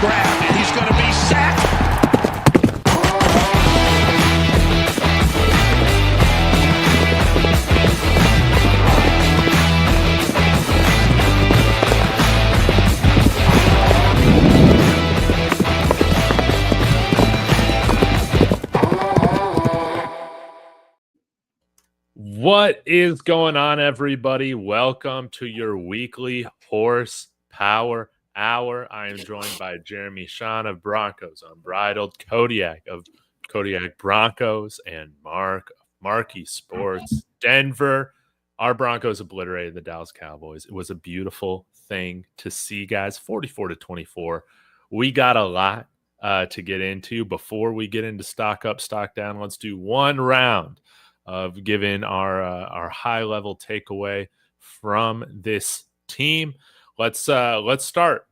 grab, and he's going to be sacked. What is going on, everybody? Welcome to your weekly Horsepower Hour. I am joined by Jeremy Sean of Broncos Unbridled, Kodiak of Kodiak Broncos, and Mark of Marquee Sports Denver. Our Broncos obliterated the Dallas Cowboys. It was a beautiful thing to see, guys. 44-24. We got a lot to get into. Before we get into stock up, stock down, let's do one round of giving our high level takeaway from this team. Let's start.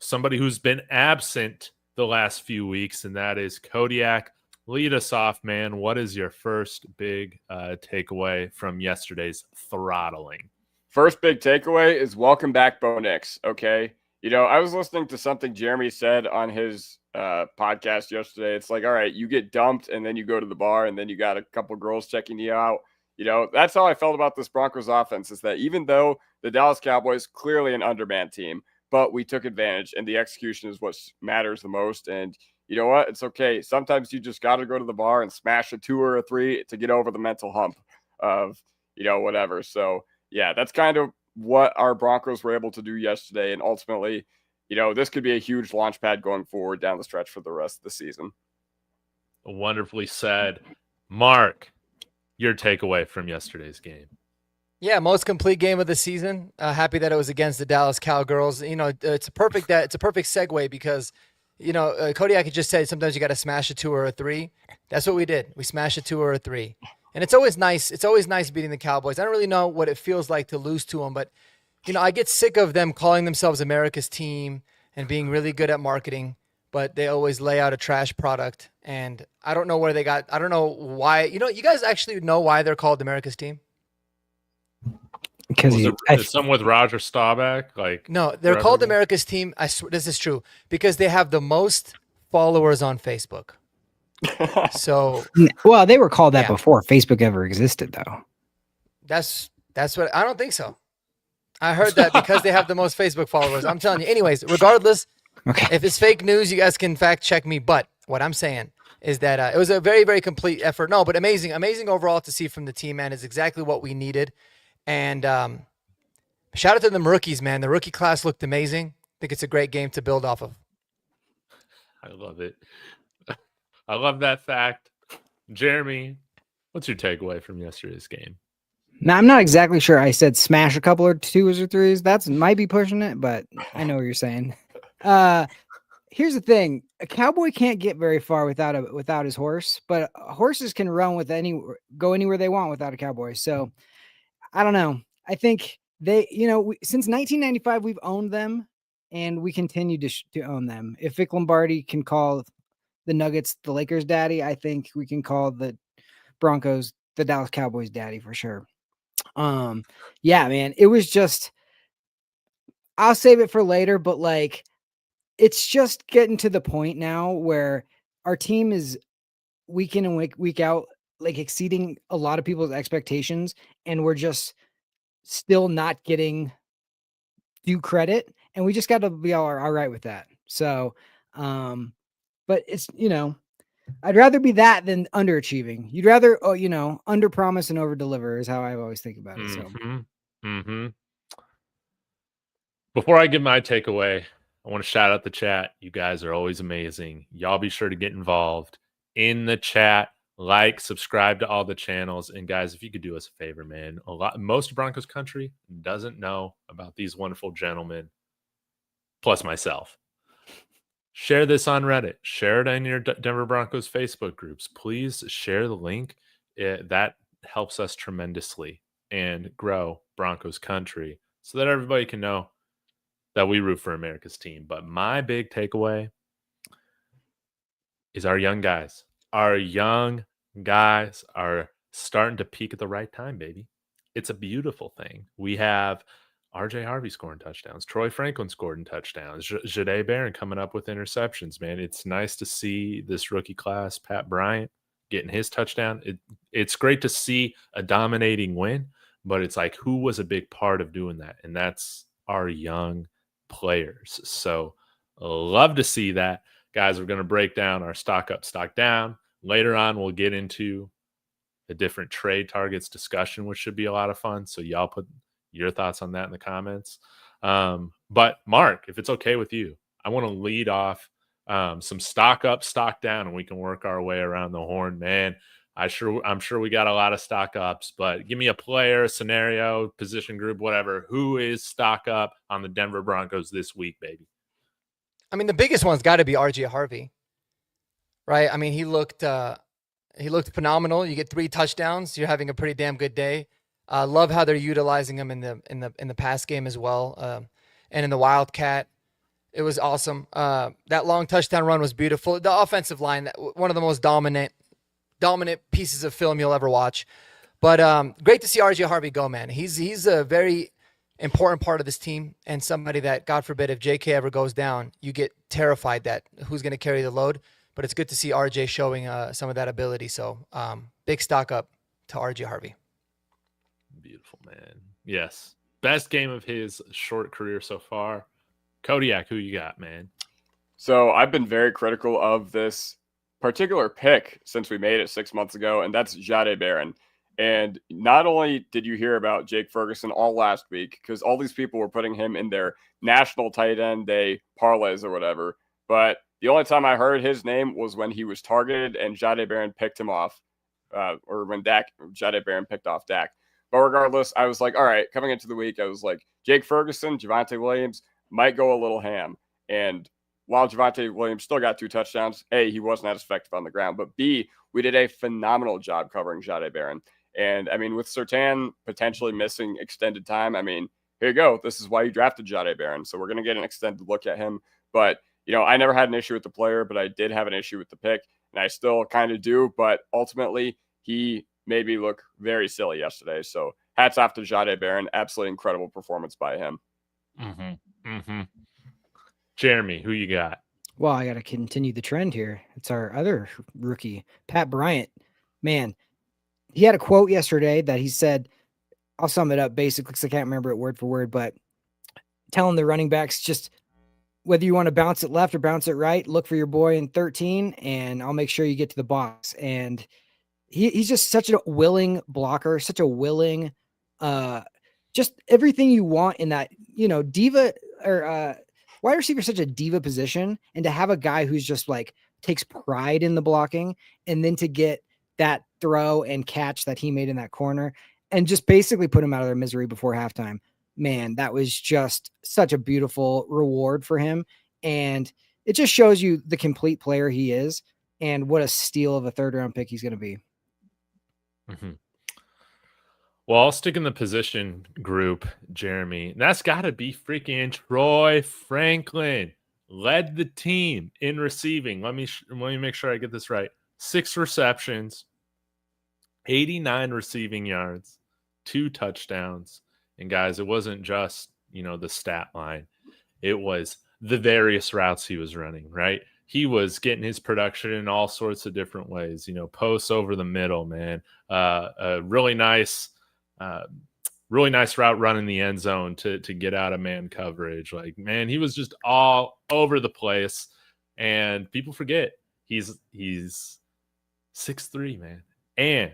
Somebody who's been absent the last few weeks, and that is Kodiak. Lead us off, man. What is your first big takeaway from yesterday's throttling? First big takeaway is welcome back, Bo Nix. Okay. I was listening to something Jeremy said on his podcast yesterday. It's like, all right, you get dumped and then you go to the bar and then you got a couple girls checking you out. That's how I felt about this Broncos offense, is that even though the Dallas Cowboys clearly an undermanned team, but we took advantage, and the execution is what matters the most. And you know what? It's okay. Sometimes you just got to go to the bar and smash a 2 or a 3 to get over the mental hump of, whatever. So yeah, that's kind of what our Broncos were able to do yesterday. And ultimately, this could be a huge launch pad going forward down the stretch for the rest of the season. Wonderfully said. Mark, your takeaway from yesterday's game. Yeah, most complete game of the season. Happy that it was against the Dallas Cowgirls. It's a perfect segue because, Kodiak had just said sometimes you got to smash a 2 or a 3. That's what we did. We smashed a 2 or a 3. And it's always nice. It's always nice beating the Cowboys. I don't really know what it feels like to lose to them, but I get sick of them calling themselves America's team and being really good at marketing, but they always lay out a trash product. And I don't know where they got. I don't know why. You guys actually know why they're called America's team? Because it's something with Roger Staubach. No, they're called America's team. I swear this is true because they have the most followers on Facebook. So, well, they were called that before Facebook ever existed, though. That's what I don't think so. I heard that because they have the most Facebook followers. I'm telling you. Anyways, regardless, if it's fake news, you guys can fact check me. But what I'm saying is that it was a very, very complete effort. No, but amazing overall to see from the team, man. Is exactly what we needed. And shout out to them rookies, man. The rookie class looked amazing. I think it's a great game to build off of. I love it. I love that fact. Jeremy, what's your takeaway from yesterday's game? Now, I'm not exactly sure I said smash a couple or 2s or 3s. That might be pushing it, but I know what you're saying. Here's the thing. A cowboy can't get very far without his horse, but horses can run go anywhere they want without a cowboy. So I don't know. I think they, since 1995, we've owned them and we continue to own them. If Vic Lombardi can call the Nuggets the Lakers daddy, I think we can call the Broncos the Dallas Cowboys daddy for sure. Yeah, man, it was just, I'll save it for later, but it's just getting to the point now where our team is week in and week out, exceeding a lot of people's expectations, and we're just still not getting due credit, and we just got to be all right with that. So, but it's, I'd rather be that than underachieving. You'd rather, under promise and over deliver is how I always think about it. So, Before I give my takeaway, I want to shout out the chat. You guys are always amazing. Y'all be sure to get involved in the chat, subscribe to all the channels. And guys, if you could do us a favor, man, most of Broncos country doesn't know about these wonderful gentlemen, plus myself. Share this on Reddit. Share it in your Denver Broncos Facebook groups. Please share the link. That helps us tremendously and grow Broncos country so that everybody can know that we root for America's team. But my big takeaway is our young guys. Our young guys are starting to peak at the right time, baby. It's a beautiful thing. We have RJ Harvey scoring touchdowns. Troy Franklin scored in touchdowns. Jade Barron coming up with interceptions, man. It's nice to see this rookie class, Pat Bryant, getting his touchdown. It's great to see a dominating win, but it's like, who was a big part of doing that? And that's our young players. So love to see that. Guys, we're going to break down our stock up, stock down. Later on, we'll get into a different trade targets discussion, which should be a lot of fun. So y'all put your thoughts on that in the comments. But Mark, if it's okay with you, I want to lead off some stock up, stock down, and we can work our way around the horn, man. I'm sure we got a lot of stock ups, but give me a player, a scenario, position group, whatever. Who is stock up on the Denver Broncos this week, baby? I mean, the biggest one's got to be RJ Harvey, right? I mean, he looked phenomenal. You get 3 touchdowns. You're having a pretty damn good day. Love how they're utilizing him in the pass game as well, and in the Wildcat. It was awesome. That long touchdown run was beautiful. The offensive line, one of the most dominant pieces of film you'll ever watch. But great to see RJ Harvey go, man. He's a very important part of this team, and somebody that, God forbid, if JK ever goes down, you get terrified that who's going to carry the load. But it's good to see RJ showing some of that ability. So big stock up to RJ Harvey. Beautiful, man. Yes. Best game of his short career so far. Kodiak, who you got, man? So I've been very critical of this particular pick since we made it 6 months ago, and that's Jade Barron. And not only did you hear about Jake Ferguson all last week, because all these people were putting him in their national tight end day parlays or whatever, but the only time I heard his name was when he was targeted and Jade Barron picked him off, or when Jade Barron picked off Dak. But regardless, I was like, all right, coming into the week, I was like, Jake Ferguson, Javonte Williams might go a little ham. And while Javonte Williams still got 2 touchdowns, A, he wasn't as effective on the ground, but B, we did a phenomenal job covering Jade Barron. And I mean, with Surtain potentially missing extended time, I mean, here you go. This is why you drafted Jade Barron. So we're going to get an extended look at him. But, you know, I never had an issue with the player, but I did have an issue with the pick. And I still kind of do. But ultimately, he made me look very silly yesterday. So hats off to Jade Barron. Absolutely incredible performance by him. Jeremy, who you got? Well, I got to continue the trend here. It's our other rookie, Pat Bryant. Man, he had a quote yesterday that he said, I'll sum it up basically because I can't remember it word for word, but telling the running backs, just whether you want to bounce it left or bounce it right, look for your boy in 13, and I'll make sure you get to the box. And he's just such a willing blocker, such a willing, just everything you want in that, you know, diva or wide receiver, such a diva position. And to have a guy who's just like takes pride in the blocking, and then to get that throw and catch that he made in that corner and just basically put him out of their misery before halftime. Man, that was just such a beautiful reward for him. And it just shows you the complete player he is and what a steal of a 3rd round pick he's going to be. Well, I'll stick in the position group, Jeremy. That's got to be freaking Troy Franklin. Led the team in receiving. Let me make sure I get this right. 6 receptions, 89 receiving yards, 2 touchdowns. And guys, it wasn't just, you know, the stat line. It was the various routes he was running, right? He was getting his production in all sorts of different ways, you know, posts over the middle, man. A really nice route running the end zone to get out of man coverage. Like, man, he was just all over the place. And people forget he's 6'3", man, and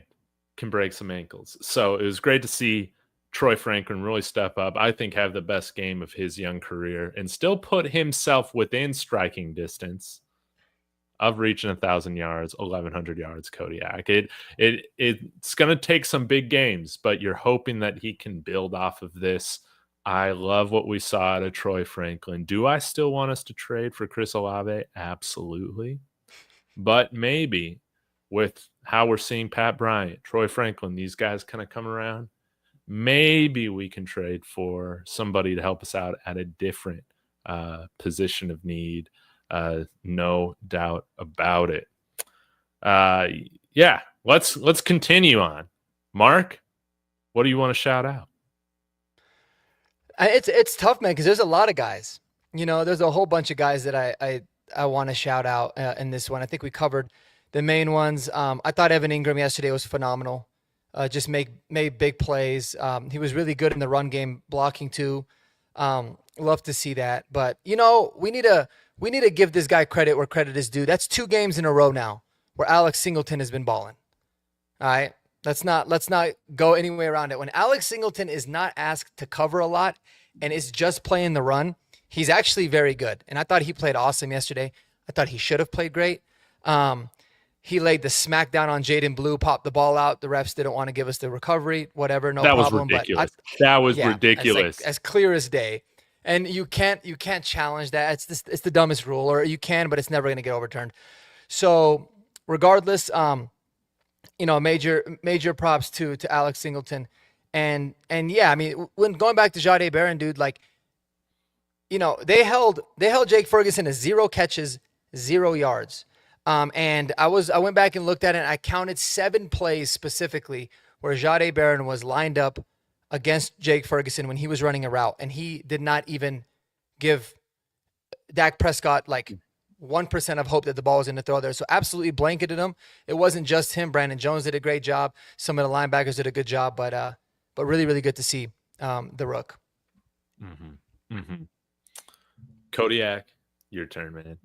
can break some ankles. So it was great to see Troy Franklin really step up, I think have the best game of his young career and still put himself within striking distance of reaching 1,000 yards, 1,100 yards, Kodiak. It's going to take some big games, but you're hoping that he can build off of this. I love what we saw out of Troy Franklin. Do I still want us to trade for Chris Olave? Absolutely. But maybe with how we're seeing Pat Bryant, Troy Franklin, these guys kind of come around, maybe we can trade for somebody to help us out at a different position of need. No doubt about it. Yeah, let's continue on. Mark, what do you want to shout out? It's tough, man, because there's a lot of guys. There's a whole bunch of guys that I want to shout out in this one. I think we covered the main ones. I thought Evan Ingram yesterday was phenomenal. Just made big plays. He was really good in the run game, blocking too. Love to see that. But we need to give this guy credit where credit is due. That's 2 games in a row now where Alex Singleton has been balling. All right. Let's not go any way around it. When Alex Singleton is not asked to cover a lot and is just playing the run, he's actually very good. And I thought he played awesome yesterday. I thought he should have played great. He laid the smack down on Jaden Blue, popped the ball out. The refs didn't want to give us the recovery, whatever, no problem. That was ridiculous. That was ridiculous. As clear as day. And you can't challenge that. It's the dumbest rule, or you can, but it's never going to get overturned. So regardless, major props to Alex Singleton. And yeah, I mean, when going back to Jahdae Barron, dude, like, they held Jake Ferguson to 0 catches, 0 yards. And I went back and looked at it, and I counted 7 plays specifically where Jahdae Barron was lined up against Jake Ferguson when he was running a route, and he did not even give Dak Prescott like 1% of hope that the ball was in the throw there. So absolutely blanketed him. It wasn't just him. Brandon Jones did a great job. Some of the linebackers did a good job, but really, really good to see the Rook. Mm-hmm. Mm-hmm. Kodiak, your turn, man.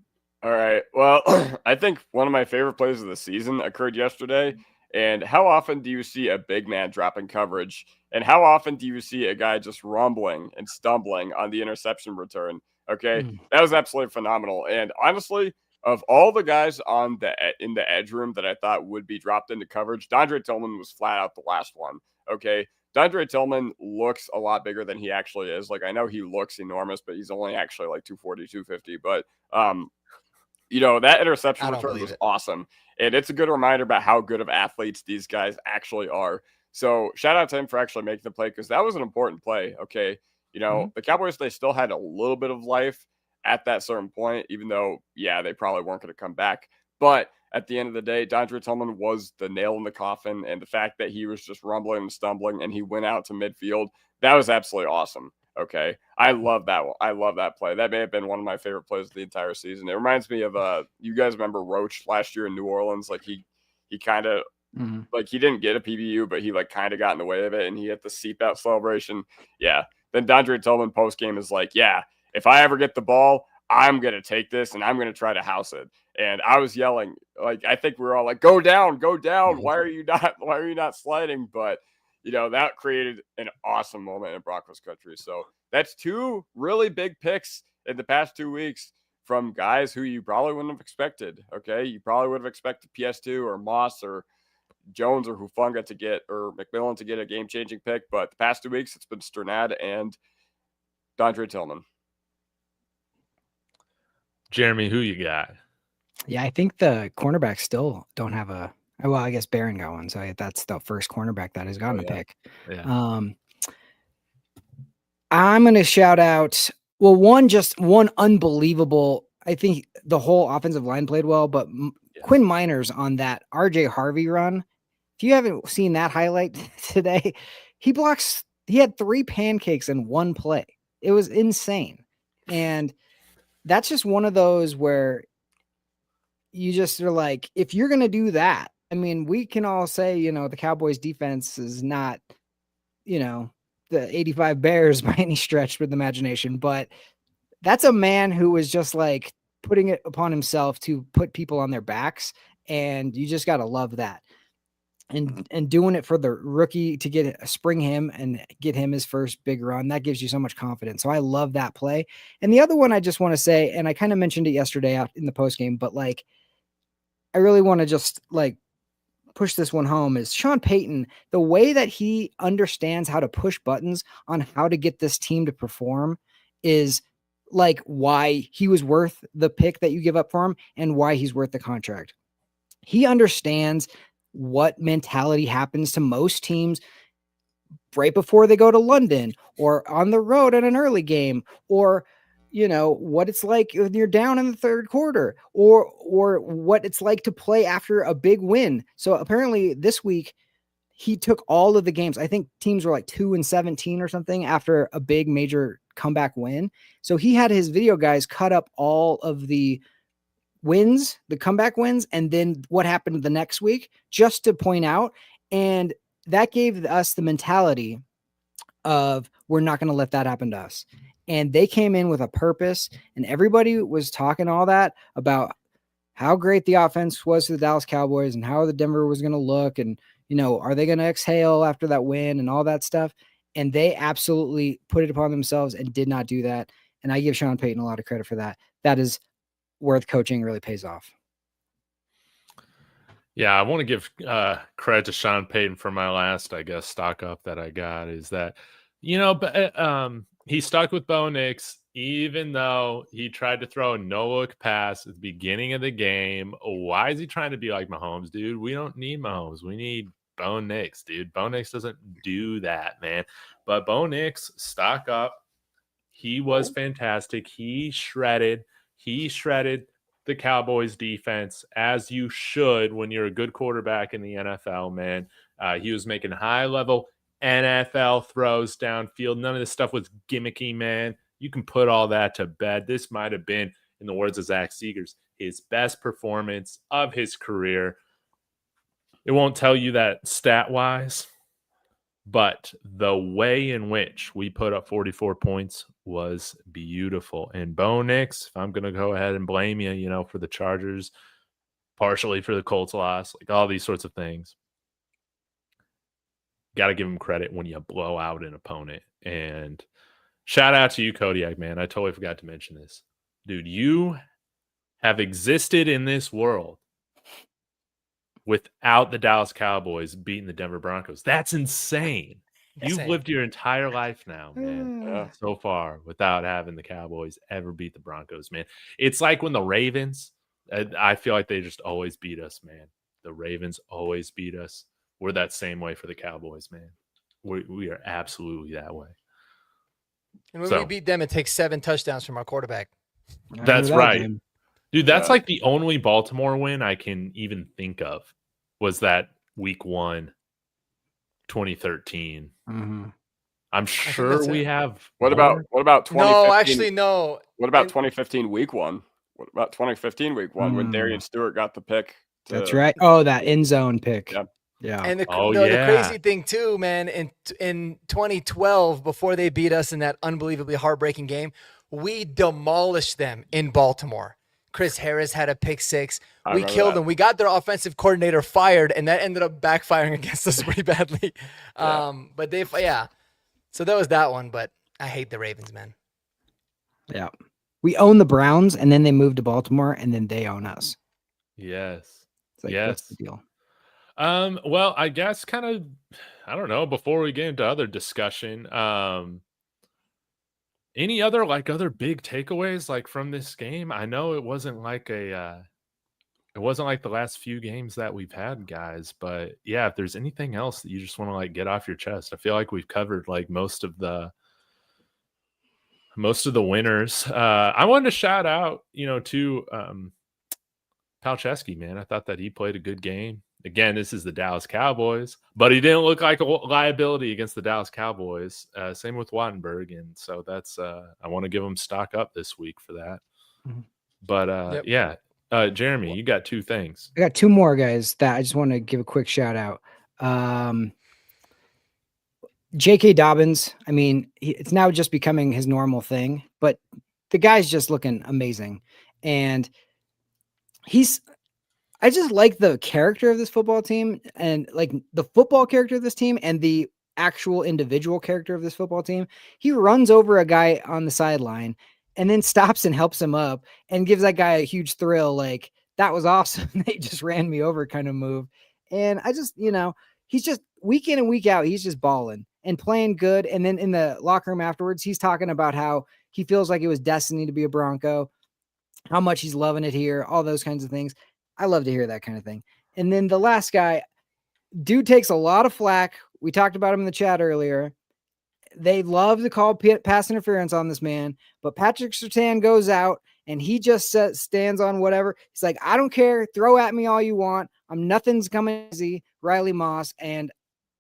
All right. Well, I think one of my favorite plays of the season occurred yesterday. And how often do you see a big man dropping coverage? And how often do you see a guy just rumbling and stumbling on the interception return? Okay. That was absolutely phenomenal. And honestly, of all the guys in the edge room that I thought would be dropped into coverage, Dondre Tillman was flat out the last one. Okay. Dondre Tillman looks a lot bigger than he actually is. Like, I know he looks enormous, but he's only actually like 240, 250. But, that interception return was awesome. And it's a good reminder about how good of athletes these guys actually are. So shout out to him for actually making the play, because that was an important play. Okay. The Cowboys, they still had a little bit of life at that certain point, even though, they probably weren't going to come back. But at the end of the day, Dondre Tillman was the nail in the coffin. And the fact that he was just rumbling and stumbling and he went out to midfield, that was absolutely awesome. Okay. I love that one. I love that play. That may have been one of my favorite plays of the entire season. It reminds me of, you guys remember Roach last year in New Orleans? Like he kind of, like he didn't get a PBU, but he like kind of got in the way of it. And he had the seatbelt celebration. Yeah. Then Dondre Tillman post game is like, if I ever get the ball, I'm going to take this and I'm going to try to house it. And I was yelling, like, I think we were all like, go down. Why are you not sliding? But, that created an awesome moment in Broncos country. So that's 2 really big picks in the past 2 weeks from guys who you probably wouldn't have expected. Okay. You probably would have expected PS2 or Moss or Jones or Hufanga to get, or McMillan to get a game-changing pick. But the past 2 weeks, it's been Sternad and Dondre Tillman. Jeremy, who you got? Yeah, I think the cornerbacks still don't have a. Well, I guess Barron got one, so that's the first cornerback that has gotten a pick. Yeah. I'm going to shout out. Well, one unbelievable. I think the whole offensive line played well, but Quinn Miners on that RJ Harvey run. If you haven't seen that highlight today, he had 3 pancakes in one play. It was insane. And that's just one of those where you just are like, if you're going to do that, I mean, we can all say, the Cowboys defense is not, the 85 Bears by any stretch with imagination, but that's a man who was just like putting it upon himself to put people on their backs. And you just got to love that. And doing it for the rookie to spring him and get him his first big run, that gives you so much confidence. So I love that play. And the other one I just want to say, and I kind of mentioned it yesterday out in the post game, but like, I really want to just like push this one home, is Sean Payton, the way that he understands how to push buttons on how to get this team to perform is like why he was worth the pick that you give up for him and why he's worth the contract. He understands what mentality happens to most teams right before they go to London or on the road at an early game, or what it's like when you're down in the third quarter, or what it's like to play after a big win. So apparently this week he took all of the games. I think teams were like 2-17 or something after a big major comeback win. So he had his video guys cut up all of the wins, the comeback wins, and then what happened the next week just to point out. And that gave us the mentality of we're not going to let that happen to us. And they came in with a purpose, and everybody was talking all that about how great the offense was to the Dallas Cowboys and how the Denver was going to look. And, you know, are they going to exhale after that win and all that stuff? And they absolutely put it upon themselves and did not do that. And I give Sean Payton a lot of credit for that. That is where the coaching really pays off. Yeah, I want to give credit to Sean Payton for my last, I guess, stock up that I got is that, you know, but he stuck with Bo Nix, even though he tried to throw a no-look pass at the beginning of the game. Why is he trying to be like Mahomes, dude? We don't need Mahomes. We need Bo Nix, dude. Bo Nix doesn't do that, man. But Bo Nix, stock up. He was fantastic. He shredded the Cowboys defense, as you should when you're a good quarterback in the NFL, man. He was making high-level NFL throws downfield. None of this stuff was gimmicky, man. You can put all that to bed. This might have been, in the words of Zach Seegers, his best performance of his career. It won't tell you that stat-wise, but the way in which we put up 44 points was beautiful. And Bo Nix, if I'm going to go ahead and blame you, you know, for the Chargers, partially for the Colts loss, like all these sorts of things, got to give him credit when you blow out an opponent. And shout out to you, Kodiak, man. I totally forgot to mention this. Dude, you have existed in this world without the Dallas Cowboys beating the Denver Broncos. That's insane. You've lived your entire life now, man, so far without having the Cowboys ever beat the Broncos, man. It's like when the Ravens, I feel like they just always beat us, man. The Ravens always beat us. We're that same way for the Cowboys, man. We are absolutely that way. And when we beat them, it takes 7 touchdowns from our quarterback. That's right. Dude, that's like the only Baltimore win I can even think of was that week 1, 2013. Mm-hmm. I'm sure we have. What about 2015? No, actually, no. What about 2015 week 1? What about 2015 week 1 when Darian Stewart got the pick? That's right. Oh, that end zone pick. Yeah. Yeah. And the crazy thing too, man, in 2012, before they beat us in that unbelievably heartbreaking game, we demolished them in Baltimore. Chris Harris had a pick 6. We killed them. We got their offensive coordinator fired, and that ended up backfiring against us pretty badly. But so that was that one. But I hate the Ravens, man. Yeah. We own the Browns, and then they moved to Baltimore, and then they own us. Yes. It's like, yes. What's the deal? Well, I guess kind of, I don't know, before we get into other discussion, any other big takeaways like from this game? I know it wasn't like the last few games that we've had, guys, but yeah, if there's anything else that you just want to like get off your chest, I feel like we've covered like most of the winners. I wanted to shout out, to Palczewski, man. I thought that he played a good game. Again, this is the Dallas Cowboys, but he didn't look like a liability against the Dallas Cowboys. Same with Wattenberg, and so that's I want to give him stock up this week for that. Mm-hmm. But Jeremy, you got 2 things. I got 2 more guys that I just want to give a quick shout out. J.K. Dobbins. I mean, it's now just becoming his normal thing, but the guy's just looking amazing, and I just like the character of this football team and like the football character of this team and the actual individual character of this football team. He runs over a guy on the sideline and then stops and helps him up and gives that guy a huge thrill. Like, that was awesome. They just ran me over kind of move. And I just, he's just week in and week out, he's just balling and playing good. And then in the locker room afterwards, he's talking about how he feels like it was destiny to be a Bronco, how much he's loving it here, all those kinds of things. I love to hear that kind of thing. And then the last guy, dude takes a lot of flack. We talked about him in the chat earlier. They love to call pass interference on this man, but Patrick Surtain goes out and he just stands on whatever. He's like, I don't care. Throw at me all you want. Nothing's coming easy. Riley Moss. And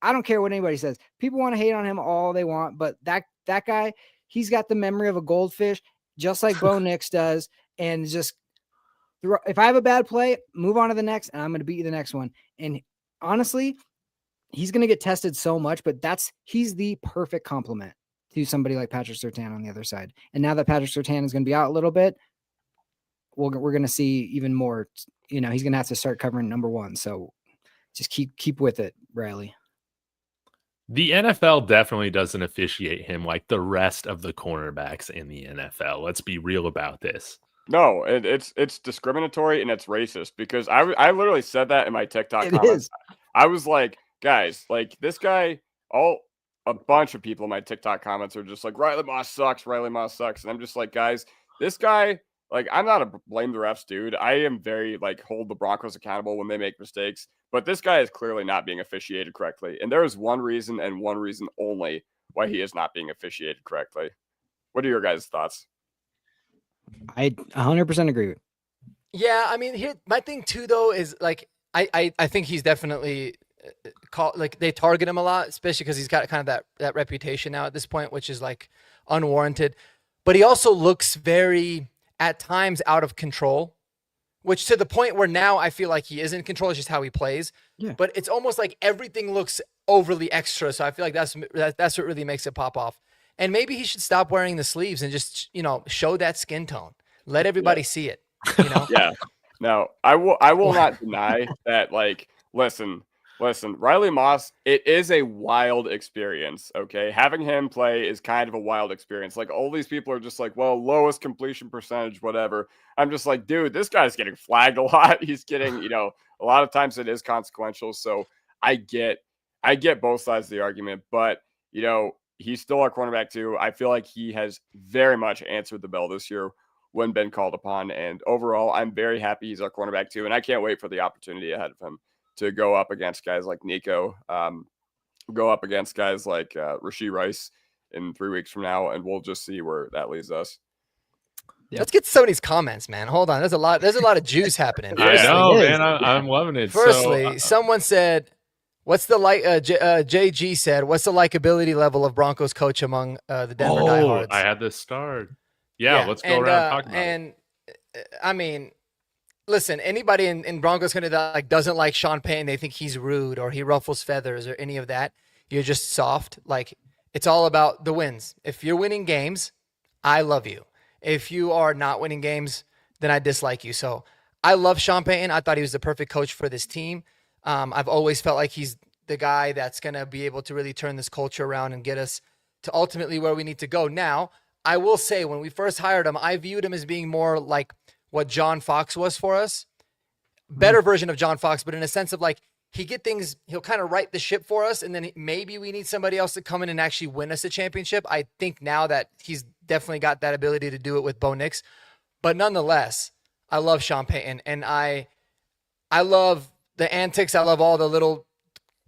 I don't care what anybody says. People want to hate on him all they want, but that guy, he's got the memory of a goldfish, just like Bo Nix does. And just if I have a bad play, move on to the next, and I'm going to beat you the next one. And honestly, he's going to get tested so much, but he's the perfect complement to somebody like Patrick Surtain on the other side. And now that Patrick Surtain is going to be out a little bit, we're going to see even more. He's going to have to start covering number one. So just keep with it, Riley. The NFL definitely doesn't officiate him like the rest of the cornerbacks in the NFL. Let's be real about this. No, it's discriminatory and it's racist because I literally said that in my TikTok comments. I was like, guys, like this guy, a bunch of people in my TikTok comments are just like, Riley Moss sucks. And I'm just like, guys, this guy, like, I'm not a blame the refs dude. I am very like hold the Broncos accountable when they make mistakes, but this guy is clearly not being officiated correctly. And there is one reason and one reason only why he is not being officiated correctly. What are your guys' thoughts? I 100% agree with. Yeah, I mean, my thing too, though, is like I think he's definitely like they target him a lot, especially because he's got kind of that reputation now at this point, which is like unwarranted. But he also looks very at times out of control, which to the point where now I feel like he is in control. It's just how he plays. Yeah. But it's almost like everything looks overly extra. So I feel like that's what really makes it pop off. And maybe he should stop wearing the sleeves and just, show that skin tone. Let everybody see it. Yeah. No, I will not deny that. Like, listen, Riley Moss, it is a wild experience. Okay. Having him play is kind of a wild experience. Like all these people are just like, well, lowest completion percentage, whatever. I'm just like, dude, this guy's getting flagged a lot. He's getting, a lot of times it is consequential. So I get both sides of the argument, but he's still our cornerback too. I feel like he has very much answered the bell this year when been called upon. And overall, I'm very happy he's our cornerback too. And I can't wait for the opportunity ahead of him to go up against guys like Nico, go up against guys like Rashee Rice in 3 weeks from now. And we'll just see where that leads us. Yep. Let's get to some of these comments, man. Hold on. There's a lot of juice happening. I know, man. I'm loving it. Firstly, someone said, what's the JG said, what's the likability level of Broncos coach among the Denver diehards? I had this start. Yeah, let's go around talking about it. I mean, listen, anybody in Broncos country that like doesn't like Sean Payton, they think he's rude or he ruffles feathers or any of that. You're just soft. Like, it's all about the wins. If you're winning games, I love you. If you are not winning games, then I dislike you. So I love Sean Payton. I thought he was the perfect coach for this team. I've always felt like he's the guy that's going to be able to really turn this culture around and get us to ultimately where we need to go. Now, I will say when we first hired him, I viewed him as being more like what John Fox was for us. Better version of John Fox, but in a sense of like he'll kind of right the ship for us, and then maybe we need somebody else to come in and actually win us a championship. I think now that he's definitely got that ability to do it with Bo Nix. But nonetheless, I love Sean Payton, and I love the antics. I love all the little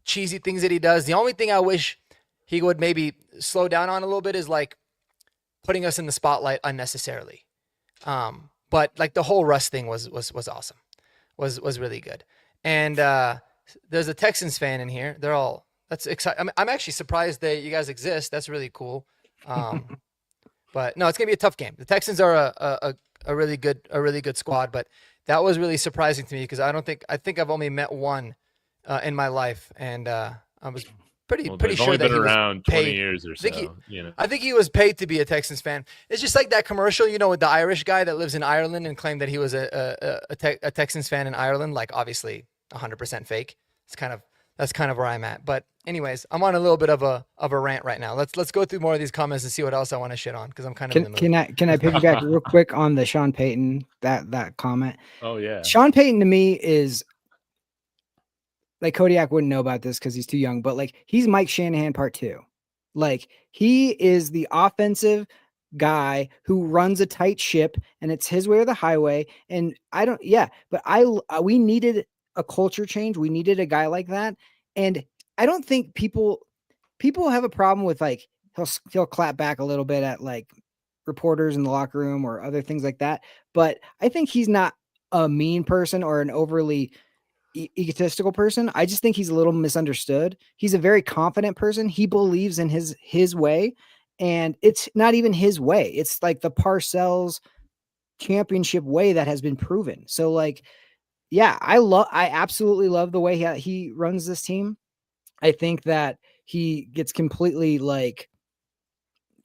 cheesy things that he does. The only thing I wish he would maybe slow down on a little bit is like putting us in the spotlight unnecessarily. But like the whole Russ thing was awesome, was really good. And there's a Texans fan in here. That's exciting. I'm actually surprised that you guys exist. That's really cool. But no, it's gonna be a tough game. The Texans are a really good squad, but that was really surprising to me because I think I've only met one in my life, and I was pretty sure that he was around 20 years or so. I think he was paid to be a Texans fan. It's just like that commercial, with the Irish guy that lives in Ireland and claimed that he was a Texans fan in Ireland. Like obviously 100% fake. That's kind of where I'm at. But anyways, I'm on a little bit of a rant right now. Let's go through more of these comments and see what else I want to shit on because I'm kind of in the mood. Can I piggyback real quick on the Sean Payton that comment? Oh yeah, Sean Payton to me is like Kodiak wouldn't know about this because he's too young, but like he's Mike Shanahan part 2. Like he is the offensive guy who runs a tight ship and it's his way or the highway. And we needed a culture change. We needed a guy like that. And I don't think people have a problem with like, he'll clap back a little bit at like reporters in the locker room or other things like that. But I think he's not a mean person or an overly egotistical person. I just think he's a little misunderstood. He's a very confident person. He believes in his way, and it's not even his way. It's like the Parcells championship way that has been proven. So like, yeah, I absolutely love the way he runs this team. I think that he gets completely like,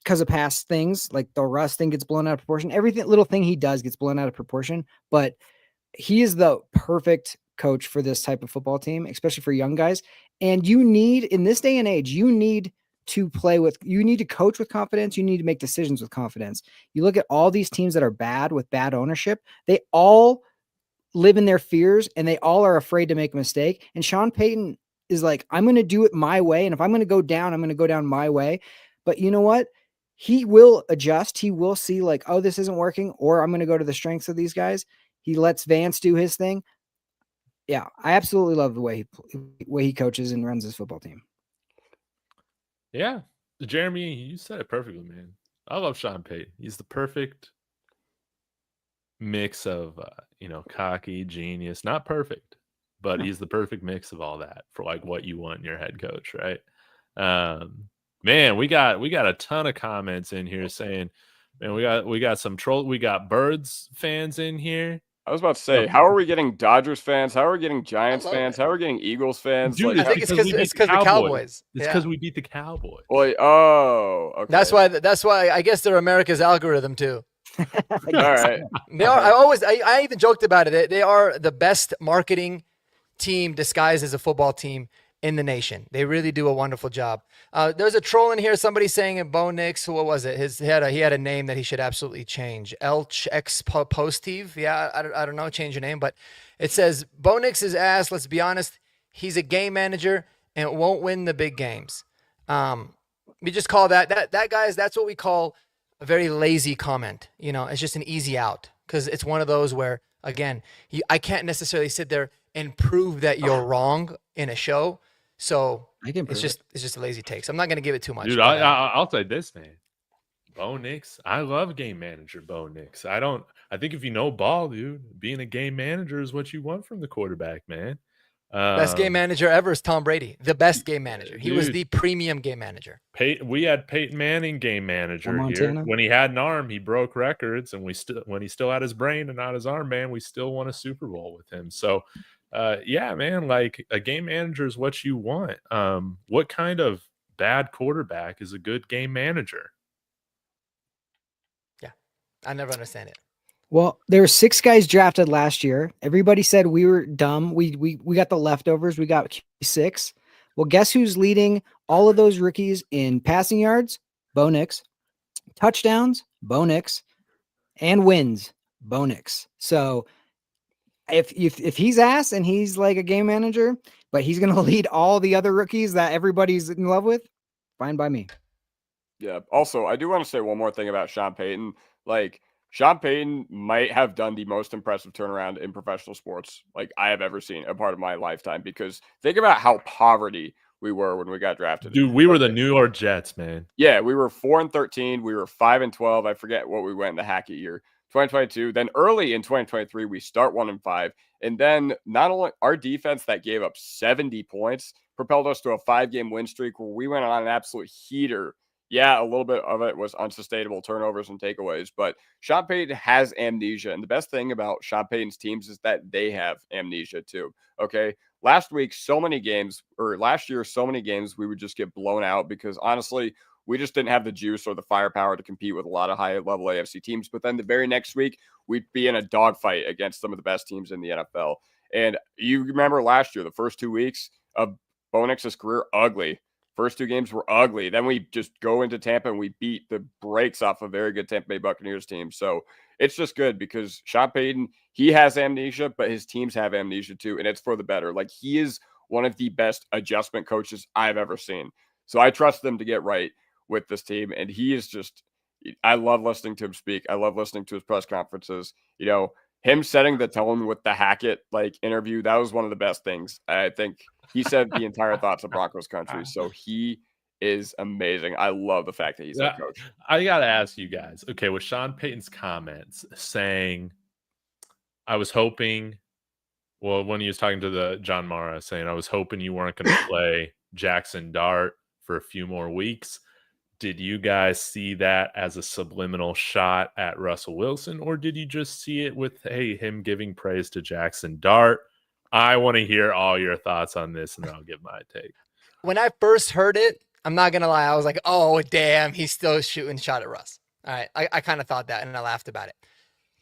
because of past things, like the Russ thing gets blown out of proportion. Everything, little thing he does gets blown out of proportion, but he is the perfect coach for this type of football team, especially for young guys. And you need, in this day and age, you need to coach with confidence. You need to make decisions with confidence. You look at all these teams that are bad with bad ownership, they all live in their fears and they all are afraid to make a mistake. And Sean Payton is like, I'm going to do it my way. And if I'm going to go down, I'm going to go down my way. But you know what? He will adjust. He will see like, oh, this isn't working, or I'm going to go to the strengths of these guys. He lets Vance do his thing. Yeah, I absolutely love the way he coaches and runs his football team. Yeah. Jeremy, you said it perfectly, man. I love Sean Payton. He's the perfect mix of, cocky, genius, not perfect, but he's the perfect mix of all that for like what you want in your head coach, right? Man, we got a ton of comments in here saying, man, we got some troll. We got Birds fans in here. I was about to say, how are we getting Dodgers fans? How are we getting Giants fans? How are we getting Eagles fans? Dude, like, I think it's because the Cowboys. It's because we beat the Cowboys. Boy, oh, okay. That's why I guess they're America's algorithm too. All right. They are. I even joked about it. They are the best marketing team disguised as a football team in the nation. They really do a wonderful job. There's a troll in here. Somebody saying Bo Nix. What was it? He had a name that he should absolutely change. Elch X Postive. Yeah, I don't know. Change your name, but it says Bo Nix is ass. Let's be honest. He's a game manager and won't win the big games. We just call that guys. That's what we call a very lazy comment. It's just an easy out because it's one of those where again, I can't necessarily sit there and prove that you're wrong in a show. So it's just a lazy take. So I'm not going to give it too much. Dude, I'll say this, man. Bo Nix, I love game manager Bo Nix. I think if you know ball, dude, being a game manager is what you want from the quarterback, man. Best game manager ever is Tom Brady. The best game manager. He was the premium game manager. We had Peyton Manning game manager here. When he had an arm, he broke records, and when he still had his brain and not his arm, man, we still won a Super Bowl with him. So yeah, man, like a game manager is what you want. What kind of bad quarterback is a good game manager? Yeah, I never understand it. Well, there were 6 guys drafted last year. Everybody said we were dumb. We got the leftovers. We got 6. Well, guess who's leading all of those rookies in passing yards? Bo Nix. Touchdowns? Bo Nix. And wins? Bo Nix. So if he's ass and he's like a game manager, but he's going to lead all the other rookies that everybody's in love with, fine by me. Yeah. Also, I do want to say one more thing about Sean Payton. Like, Sean Payton might have done the most impressive turnaround in professional sports like I have ever seen a part of my lifetime, because think about how poverty we were when we got drafted. Dude, we were the New York Jets, man. Yeah, we were 4-13. We were 5-12. I forget what we went in the Hackett year. 2022. Then early in 2023, we start 1-5. And then not only our defense that gave up 70 points propelled us to a 5-game win streak where we went on an absolute heater. Yeah, a little bit of it was unsustainable turnovers and takeaways, but Sean Payton has amnesia. And the best thing about Sean Payton's teams is that they have amnesia too. Okay. Last year, so many games, we would just get blown out because honestly, we just didn't have the juice or the firepower to compete with a lot of high-level AFC teams. But then the very next week, we'd be in a dogfight against some of the best teams in the NFL. And you remember last year, the first 2 weeks of Bo Nix's career, ugly. First 2 games were ugly. Then we just go into Tampa and we beat the brakes off a very good Tampa Bay Buccaneers team. So it's just good because Sean Payton, he has amnesia, but his teams have amnesia too. And it's for the better. Like, he is one of the best adjustment coaches I've ever seen. So I trust them to get right with this team. And he is just, I love listening to him speak. I love listening to his press conferences. Him setting the tone with the Hackett interview, that was one of the best things. I think he said the entire thoughts of Broncos country. So he is amazing. I love the fact that he's a coach. I got to ask you guys, okay, with Sean Payton's comments saying, I was hoping Well, when he was talking to the John Mara, saying, I was hoping you weren't going to play Jackson Dart for a few more weeks. Did you guys see that as a subliminal shot at Russell Wilson, or did you just see it with, hey, him giving praise to Jackson Dart? I want to hear all your thoughts on this, and then I'll give my take. When I first heard it, I'm not going to lie, I was like, oh, damn, he's still shooting shot at Russ. All right, I kind of thought that, and I laughed about it.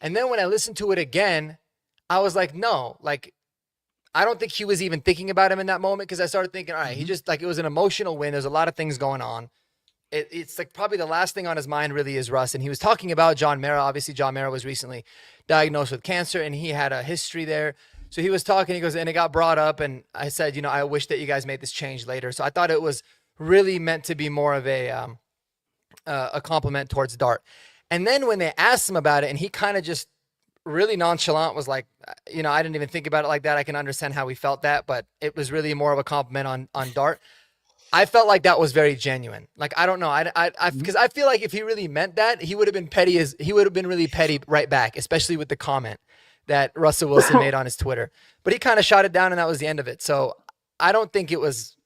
And then when I listened to it again, I was like, no, like, I don't think he was even thinking about him in that moment, because I started thinking, all right, he just, like, it was an emotional win. There's a lot of things going on. It's like probably the last thing on his mind really is Russ. And he was talking about John Mara. Obviously, John Mara was recently diagnosed with cancer, and he had a history there. So he was talking, he goes, and it got brought up, and I said, I wish that you guys made this change later. So I thought it was really meant to be more of a compliment towards Dart. And then when they asked him about it, and he kind of just really nonchalant was like, I didn't even think about it like that. I can understand how he felt that, but it was really more of a compliment on Dart. I felt like that was very genuine. Like, I don't know. Because I feel like if he really meant that, he would have been petty he would have been really petty right back, especially with the comment that Russell Wilson made on his Twitter. But he kind of shot it down, and that was the end of it. So I don't think it was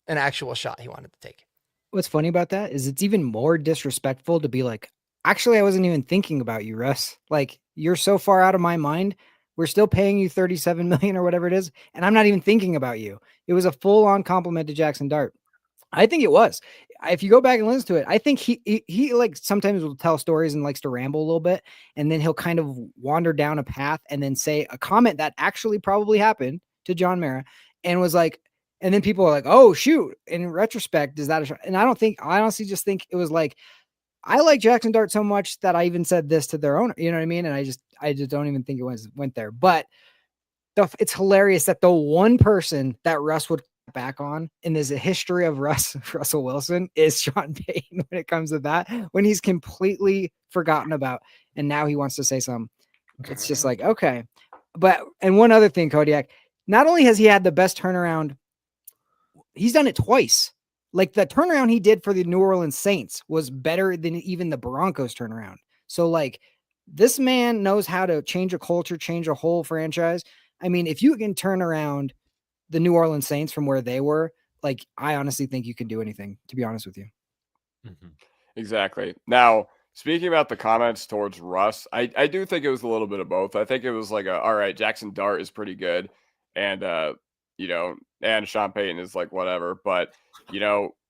an actual shot he wanted to take. What's funny about that is it's even more disrespectful to be like, actually, I wasn't even thinking about you, Russ. Like, you're so far out of my mind. We're still paying you $37 million or whatever it is, and I'm not even thinking about you. It was a full-on compliment to Jackson Dart. I think it was. If you go back and listen to it, I think he like sometimes will tell stories and likes to ramble a little bit, and then he'll kind of wander down a path and then say a comment that actually probably happened to John Mara, and was like, and then people are like, oh shoot. And in retrospect, is that a shot? And I honestly just think it was like, I like Jackson Dart so much that I even said this to their owner, you know what I mean? And I just don't even think it went there. But it's hilarious that the one person that Russ would back on, and there's a history of Russell Wilson, is Sean Payton when it comes to that, when he's completely forgotten about, and now he wants to say something. It's just like, okay. And one other thing, Kodiak, not only has he had the best turnaround, he's done it twice. Like, the turnaround he did for the New Orleans Saints was better than even the Broncos turnaround. So, like, this man knows how to change a culture, change a whole franchise. I mean, if you can turn around the New Orleans Saints from where they were, like, I honestly think you can do anything, to be honest with you. Mm-hmm. Exactly. Now, speaking about the comments towards Russ, I do think it was a little bit of both. I think it was like, all right, Jackson Dart is pretty good. And, and Sean Payton is like, whatever. But,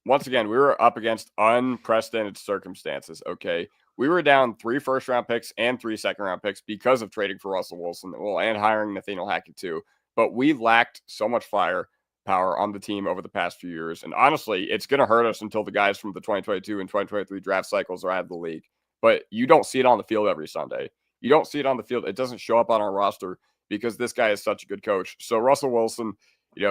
once again, we were up against unprecedented circumstances. Okay. We were down 3 first-round picks and 3 second-round picks because of trading for Russell Wilson. Well, and hiring Nathaniel Hackett too. But we lacked so much firepower on the team over the past few years. And honestly, it's going to hurt us until the guys from the 2022 and 2023 draft cycles are out of the league. But you don't see it on the field every Sunday. You don't see it on the field. It doesn't show up on our roster because this guy is such a good coach. So Russell Wilson,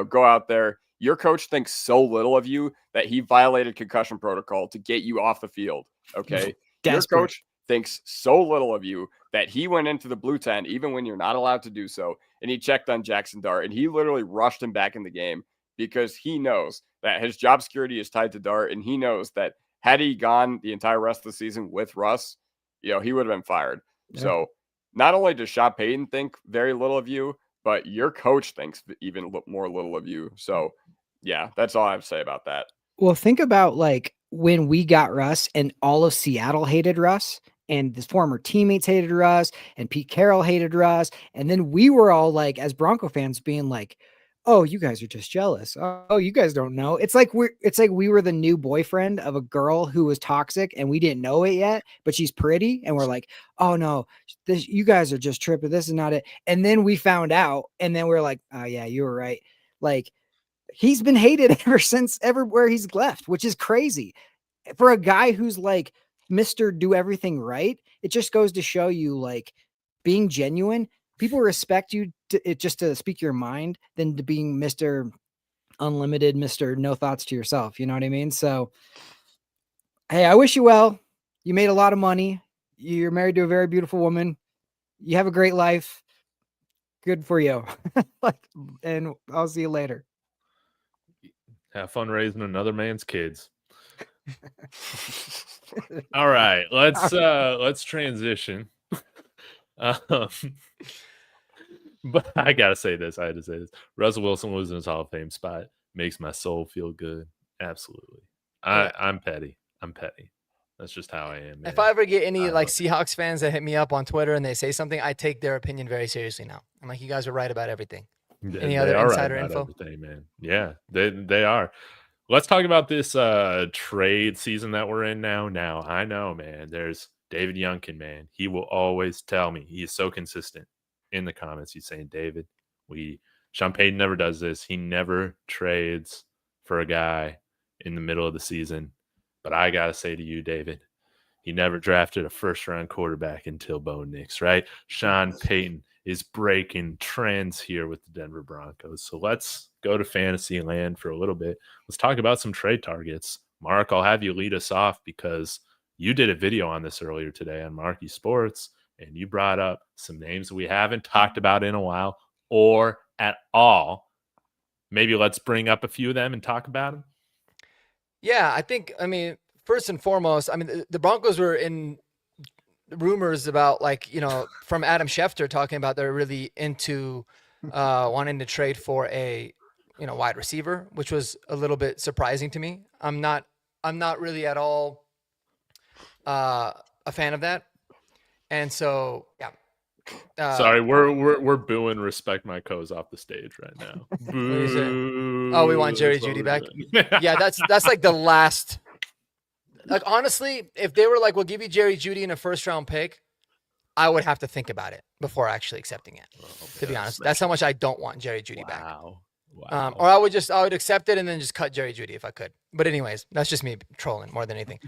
go out there. Your coach thinks so little of you that he violated concussion protocol to get you off the field. Okay. Your coach thinks so little of you that he went into the blue tent, even when you're not allowed to do so, and he checked on Jackson Dart, and he literally rushed him back in the game because he knows that his job security is tied to Dart, and he knows that had he gone the entire rest of the season with Russ, he would have been fired. Yeah. So not only does Sean Payton think very little of you, but your coach thinks even more little of you. So, yeah, that's all I have to say about that. Well, think about, like, when we got Russ and all of Seattle hated Russ, and his former teammates hated Russ, and Pete Carroll hated Russ. And then we were all like, as Bronco fans, being like, oh, you guys are just jealous. Oh, you guys don't know. It's like we were the new boyfriend of a girl who was toxic and we didn't know it yet, but she's pretty. And we're like, oh no, you guys are just tripping. This is not it. And then we found out, and then we're like, oh yeah, you were right. Like, he's been hated ever since everywhere he's left, which is crazy for a guy who's like Mr. Do everything right. It just goes to show you, like, being genuine. People respect you just to speak your mind than to being Mr. Unlimited, Mr. No thoughts to yourself. You know what I mean? So, hey, I wish you well. You made a lot of money. You're married to a very beautiful woman. You have a great life. Good for you. And I'll see you later. Have fun raising another man's kids. All right, let's transition. But I gotta say this. I had to say this. Russell Wilson losing his Hall of Fame spot makes my soul feel good. Absolutely. I'm petty. I'm petty. That's just how I am, man. If I ever get any like Seahawks fans that hit me up on Twitter and they say something, I take their opinion very seriously now. I'm like, you guys are right about everything. Any other insider info? Everything, man. Yeah, they are. Let's talk about this trade season that we're in now. Now, I know, man, there's David Youngkin, man. He will always tell me. He is so consistent in the comments. He's saying, David, Sean Payton never does this. He never trades for a guy in the middle of the season. But I got to say to you, David, he never drafted a first-round quarterback until Bo Nix, right? Sean Payton is breaking trends here with the Denver Broncos. So let's go to fantasy land for a little bit. Let's talk about some trade targets. Mark, I'll have you lead us off because you did a video on this earlier today on Marquee Sports, and you brought up some names that we haven't talked about in a while or at all. Maybe let's bring up a few of them and talk about them. Yeah, I mean, first and foremost, I mean, the Broncos were in rumors about, like, from Adam Schefter talking about they're really into wanting to trade for a, wide receiver, which was a little bit surprising to me. I'm not really at all a fan of that. And so, yeah. Sorry, we're booing Respect My Co's off the stage right now. Oh, we want Jerry Jeudy back. Yeah, that's like the last. Like, honestly, if they were like, "We'll give you Jerry Jeudy in a first-round pick," I would have to think about it before actually accepting it. To be honest, that's how much I don't want Jerry Jeudy back. Wow. Or I would accept it and then just cut Jerry Jeudy if I could. But anyways, that's just me trolling more than anything.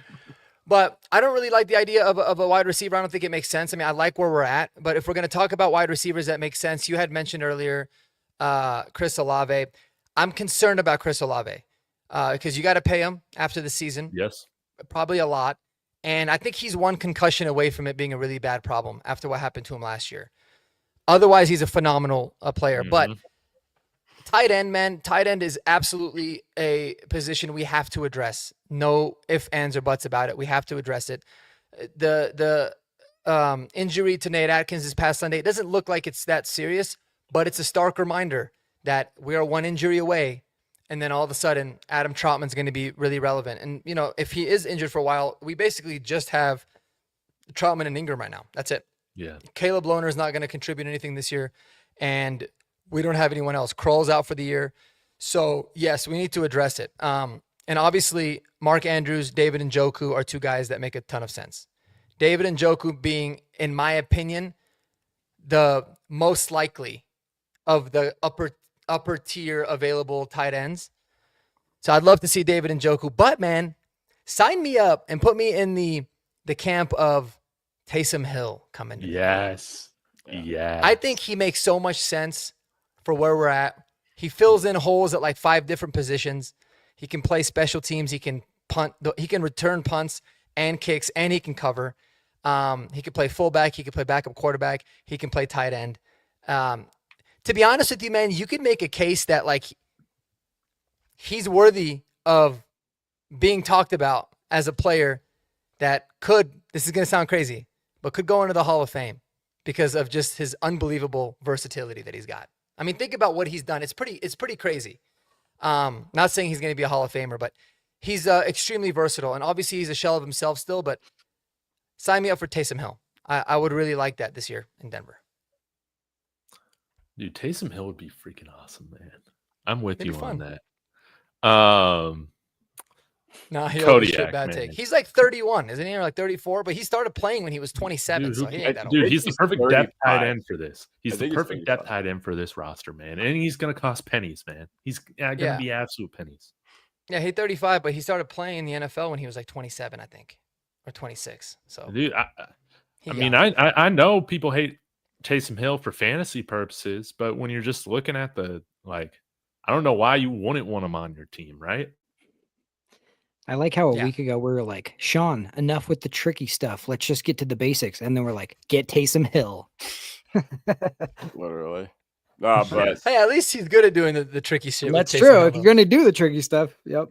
But I don't really like the idea of a wide receiver. I don't think it makes sense. I mean, I like where we're at, but if we're going to talk about wide receivers that make sense, you had mentioned earlier Chris Olave. I'm concerned about Chris Olave because you got to pay him after the season. Yes. Probably a lot. And I think he's one concussion away from it being a really bad problem after what happened to him last year. Otherwise, he's a phenomenal player. Mm-hmm. But tight end, man, tight end is absolutely a position we have to address. No ifs, ands, or buts about it. We have to address it. The injury to Nate Atkins this past Sunday, it doesn't look like it's that serious, but it's a stark reminder that we are one injury away, and then all of a sudden, Adam Trautman's going to be really relevant. And, if he is injured for a while, we basically just have Trautman and Ingram right now. That's it. Yeah. Caleb Lohner is not going to contribute anything this year, and we don't have anyone else. Kroll's out for the year. So, yes, we need to address it. And obviously, Mark Andrews, David Njoku are two guys that make a ton of sense. David Njoku being, in my opinion, the most likely of the upper tier available tight ends. So I'd love to see David Njoku. But, man, sign me up and put me in the camp of Taysom Hill coming. Yes. Yeah. I think he makes so much sense for where we're at. He fills in holes at like 5 different positions. He can play special teams. He can punt. He can return punts and kicks, and he can cover. He can play fullback. He can play backup quarterback. He can play tight end. To be honest with you, man, you could make a case that like he's worthy of being talked about as a player that could, this is going to sound crazy, but could go into the Hall of Fame because of just his unbelievable versatility that he's got. I mean, think about what he's done. It's pretty crazy. Not saying he's going to be a Hall of Famer, but he's extremely versatile, and obviously he's a shell of himself still, but sign me up for Taysom Hill. I would really like that this year in Denver. Dude, Taysom Hill would be freaking awesome, man. I'm with you on that. No, he'll Kodiak, bad man. take. He's like 31, isn't he? Or like 34, but he started playing when he was 27. Dude, so he ain't that old. Dude, he's the perfect 35. depth tight end for this. He's the perfect 35. depth tight end for this roster, man. And he's going to cost pennies, man. He's going to be absolute pennies. Yeah, he's 35, but he started playing in the NFL when he was like 27, I think, or 26. So, dude, I know people hate Taysom Hill for fantasy purposes, but when you're just looking at the, like, I don't know why you wouldn't want him on your team, right? I like how a week ago we were like, Sean, enough with the tricky stuff. Let's just get to the basics. And then we're like, get Taysom Hill. Literally. No, but hey, at least he's good at doing the tricky shit. That's true. If you're going to do the tricky stuff. Yep.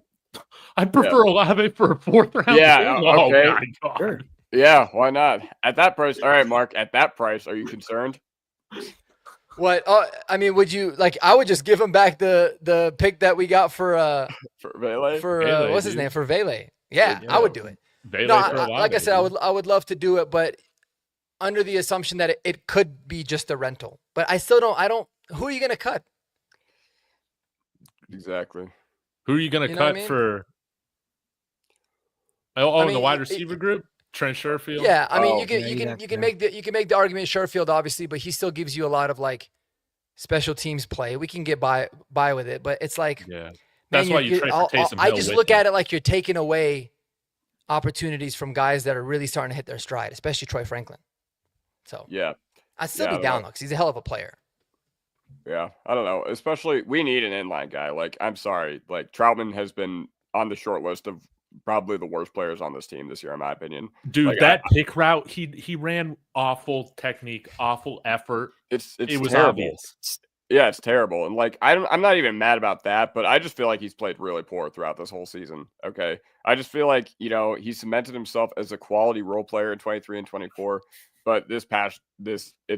I prefer Olave for a 4th round. Yeah. Okay. My God. Yeah. Why not? At that price. All right, Mark, at that price, are you concerned? What? Oh, I mean, would you like? I would just give him back the pick that we got for Vele. Vele, what's his dude. name, for Vele. Yeah, I Yeah. would do it. No, Vele for like I Olave, said, dude. I would love to do it, but under the assumption that it could be just a rental. But I still don't. I don't. Who are you gonna cut? Exactly. Who are you going to You know what I cut mean? for? Oh, I in the mean, wide receiver group? Trent Sherfield? yeah. I mean, Oh, yeah, you'd have you to. can make the argument Sherfield obviously, but he still gives you a lot of like special teams play. We can get by with it, but it's like, Yeah. man, That's why you trade for Taysom I Hill just with look him. at it like you're taking away opportunities from guys that are really starting to hit their stride, especially Troy Franklin. So yeah. I'd still Yeah, I be don't down know. though, because he's a hell of a player. Yeah, I don't know. Especially, we need an inline guy. Like, I'm sorry. Like, Troutman has been on the short list of probably the worst players on this team this year, in my opinion. Dude, Like, that pick route, he ran awful technique, awful effort. it's It was terrible. obvious. Yeah, it's terrible. And like, I'm not even mad about that, but I just feel like he's played really poor throughout this whole season. Okay. I just feel like, he cemented himself as a quality role player in 23 and 24, but it's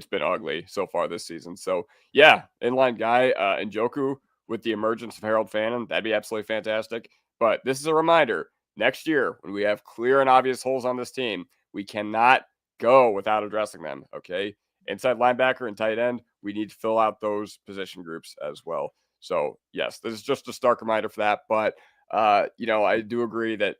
been ugly so far this season. So yeah, inline guy, Njoku with the emergence of Harold Fannin, that'd be absolutely fantastic. But this is a reminder, next year when we have clear and obvious holes on this team, we cannot go without addressing them. Okay. Inside linebacker and tight end, we need to fill out those position groups as well. So yes, this is just a stark reminder for that. But I do agree that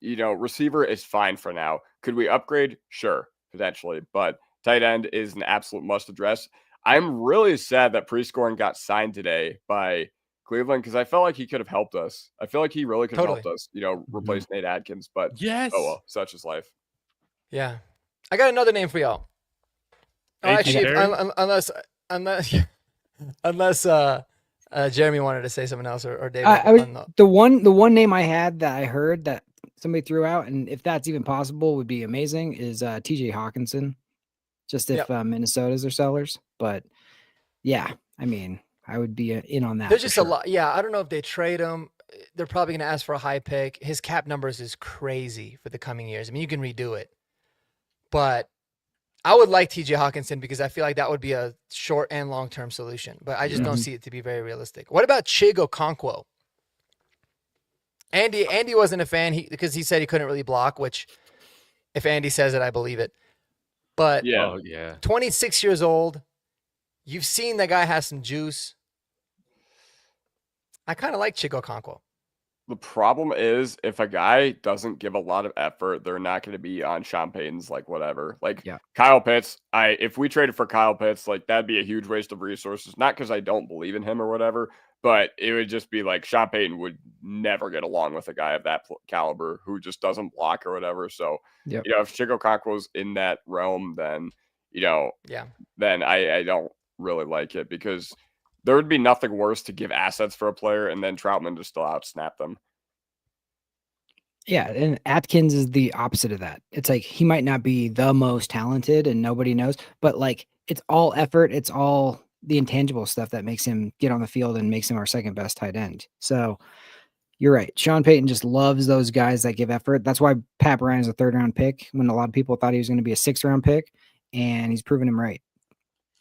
receiver is fine for now. Could we upgrade? Sure, potentially, but tight end is an absolute must address. I'm really sad that Prescoring got signed today by Cleveland because I felt like he could have helped us. I feel like he really could have helped us, replace Nate Adkins. But Yes. oh well, such is life. Yeah, I got another name for y'all. Oh, A.T. actually, Terry? unless Jeremy wanted to say something else or David. I was, the one name I had that I heard that somebody threw out, and if that's even possible, would be amazing, is TJ Hawkinson. Just if Minnesota's their sellers, but yeah, I mean, I would be in on that. There's just a lot. Yeah, I don't know if they trade him. They're probably going to ask for a high pick. His cap numbers is crazy for the coming years. I mean, you can redo it, but I would like TJ Hawkinson because I feel like that would be a short and long-term solution, but I just don't see it to be very realistic. What about Chig Okonkwo? Andy wasn't a fan because he said he couldn't really block, which if Andy says it, I believe it. But Yeah. Oh, yeah. 26 years old, you've seen the guy has some juice. I kind of like Chig Okonkwo. The problem is if a guy doesn't give a lot of effort, they're not going to be on Sean Payton's like whatever. Like Kyle Pitts, if we traded for Kyle Pitts, like that'd be a huge waste of resources. Not because I don't believe in him or whatever, but it would just be like Sean Payton would never get along with a guy of that caliber who just doesn't block or whatever. So if Chico Conquo's in that realm, then then I don't really like it because there would be nothing worse to give assets for a player and then Troutman just still outsnap them. Yeah, and Atkins is the opposite of that. It's like he might not be the most talented and nobody knows, but like it's all effort, it's all the intangible stuff that makes him get on the field and makes him our second best tight end. So you're right. Sean Payton just loves those guys that give effort. That's why Pat Bryant is a 3rd-round pick when a lot of people thought he was going to be a 6th-round pick, and he's proven him right.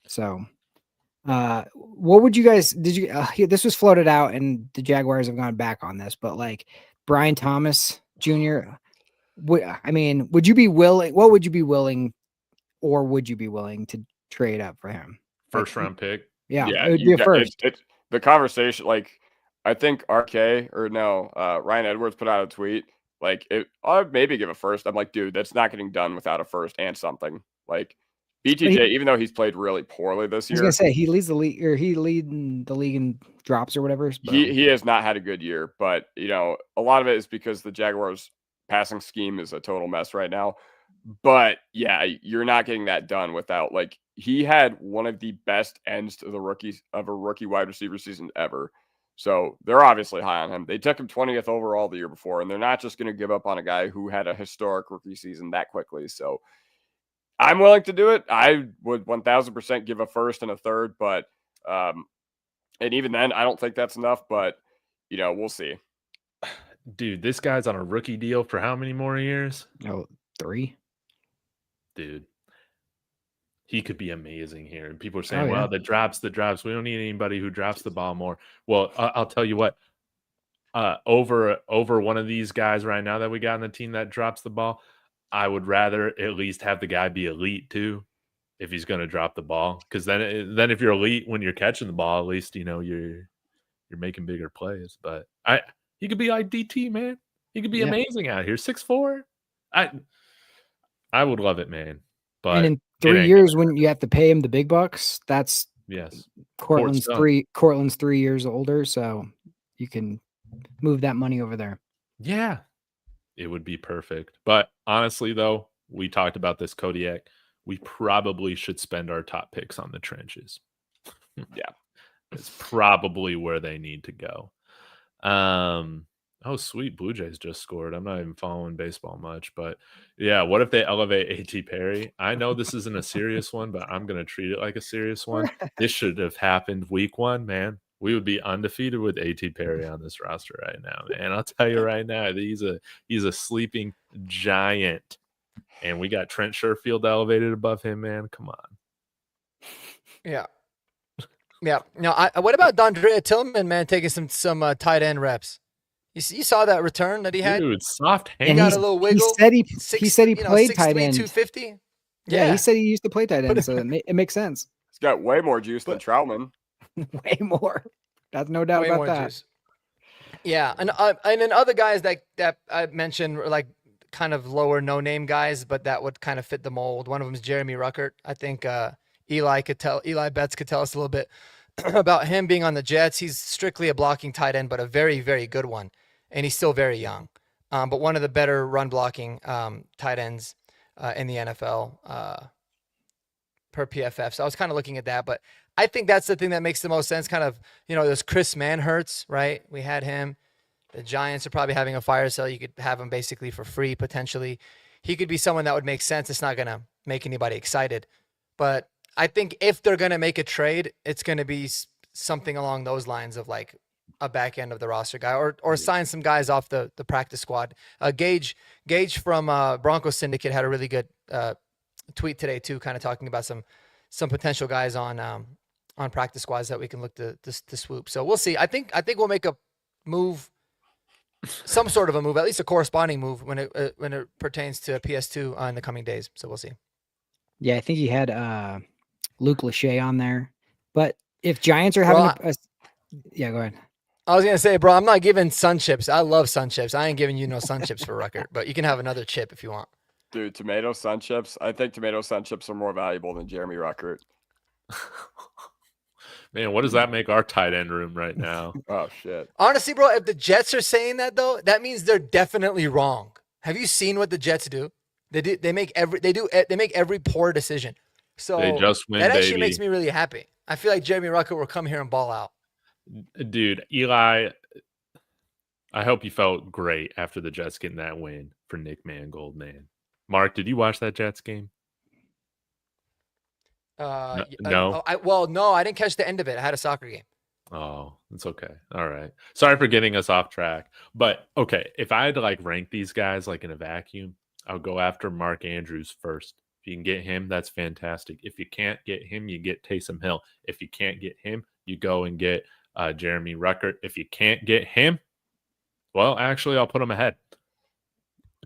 So what would you guys this was floated out and the Jaguars have gone back on this, but like Brian Thomas Jr. Would you be willing? What would you be willing, or would you be willing to trade up for him? First round pick. Yeah, it would be a first. It's the conversation. Like I think Ryan Edwards put out a tweet. Like I'd maybe give a first. I'm like, dude, that's not getting done without a first and something. Like BTJ, even though he's played really poorly this year, I was gonna say he leads the league, or he leading the league in drops or whatever. He has not had a good year, but a lot of it is because the Jaguars' passing scheme is a total mess right now. But yeah, you're not getting that done without he had one of the best ends to a rookie wide receiver season ever. So they're obviously high on him. They took him 20th overall the year before, and they're not just going to give up on a guy who had a historic rookie season that quickly. So I'm willing to do it. I would 1000% give a first and a third, but and even then, I don't think that's enough. But we'll see. Dude, this guy's on a rookie deal for how many more years? Oh, 3. Dude, He could be amazing here. And people are Oh, saying, yeah. well, the drops. We don't need anybody who drops the ball more. Well, I'll tell you what. Over one of these guys right now that we got on the team that drops the ball, I would rather at least have the guy be elite too, if he's going to drop the ball. Because then if you're elite when you're catching the ball, at least you're making bigger plays. But he could be like DT, man. He could be Yeah. amazing out here. 6'4". I would love it, man. And But in 3 years, when you have to pay him the big bucks, that's yes, Cortland's son. 3 years older, so you can move that money over there. Yeah, it would be perfect. But honestly, though, we talked about this, Kodiak. We probably should spend our top picks on the trenches. Yeah. It's probably where they need to go. Oh, sweet. Blue Jays just scored. I'm not even following baseball much, but yeah, what if they elevate A.T. Perry? I know this isn't a serious one, but I'm going to treat it like a serious one. This should have happened week 1, man. We would be undefeated with A.T. Perry on this roster right now, man. I'll tell you right now, he's a sleeping giant. And we got Trent Sherfield elevated above him, man. Come on. Yeah. Yeah. Now, what about Dondrea Tillman, man, taking some tight end reps? You saw that return that he had? Dude, soft hand. He got a little wiggle. He said he played 6'3", tight end. 250. Yeah, he said he used to play tight end, so it makes sense. He's got way more juice than Troutman. Way more. That's no doubt about that. Juice. Yeah, and then other guys that I mentioned were like kind of lower no-name guys, but that would kind of fit the mold. One of them is Jeremy Ruckert. I think Eli Betts could tell us a little bit about him being on the Jets. He's strictly a blocking tight end, but a very, very good one. And he's still very young. But one of the better run blocking tight ends in the NFL per PFF. So I was kind of looking at that, but I think that's the thing that makes the most sense. Kind of, there's Chris Manhertz, right? We had him. The Giants are probably having a fire sale. You could have him basically for free, potentially. He could be someone that would make sense. It's not going to make anybody excited. But I think if they're going to make a trade, it's going to be something along those lines of like a back end of the roster guy or sign some guys off the practice squad. Gage from Broncos Syndicate had a really good tweet today too, kind of talking about some potential guys on practice squads that we can look to swoop. So we'll see. I think we'll make a move, some sort of a move, at least a corresponding move when it pertains to PS2 in the coming days. So we'll see. Yeah, I think he had Luke Lachey on there. But if Giants are having yeah, go ahead. I was going to say, bro, I'm not giving sun chips. I love sun chips. I ain't giving you no sun chips for Ruckert, but you can have another chip if you want. Dude, tomato sun chips. I think tomato sun chips are more valuable than Jeremy Ruckert. Man, what does that make our tight end room right now? Oh, shit. Honestly, bro, if the Jets are saying that, though, that means they're definitely wrong. Have you seen what the Jets do? They make every poor decision. So they just win, that actually makes me really happy. I feel like Jeremy Ruckert will come here and ball out. Dude, Eli, I hope you felt great after the Jets getting that win for Nick Mangold, man. Mark, did you watch that Jets game? No. No, I didn't catch the end of it. I had a soccer game. Oh, it's okay. All right. Sorry for getting us off track. But okay, if I had to like rank these guys like in a vacuum, I'll go after Mark Andrews first. If you can get him, that's fantastic. If you can't get him, you get Taysom Hill. If you can't get him, you go and get Jeremy Ruckert. If you can't get him, well, actually, I'll put him ahead.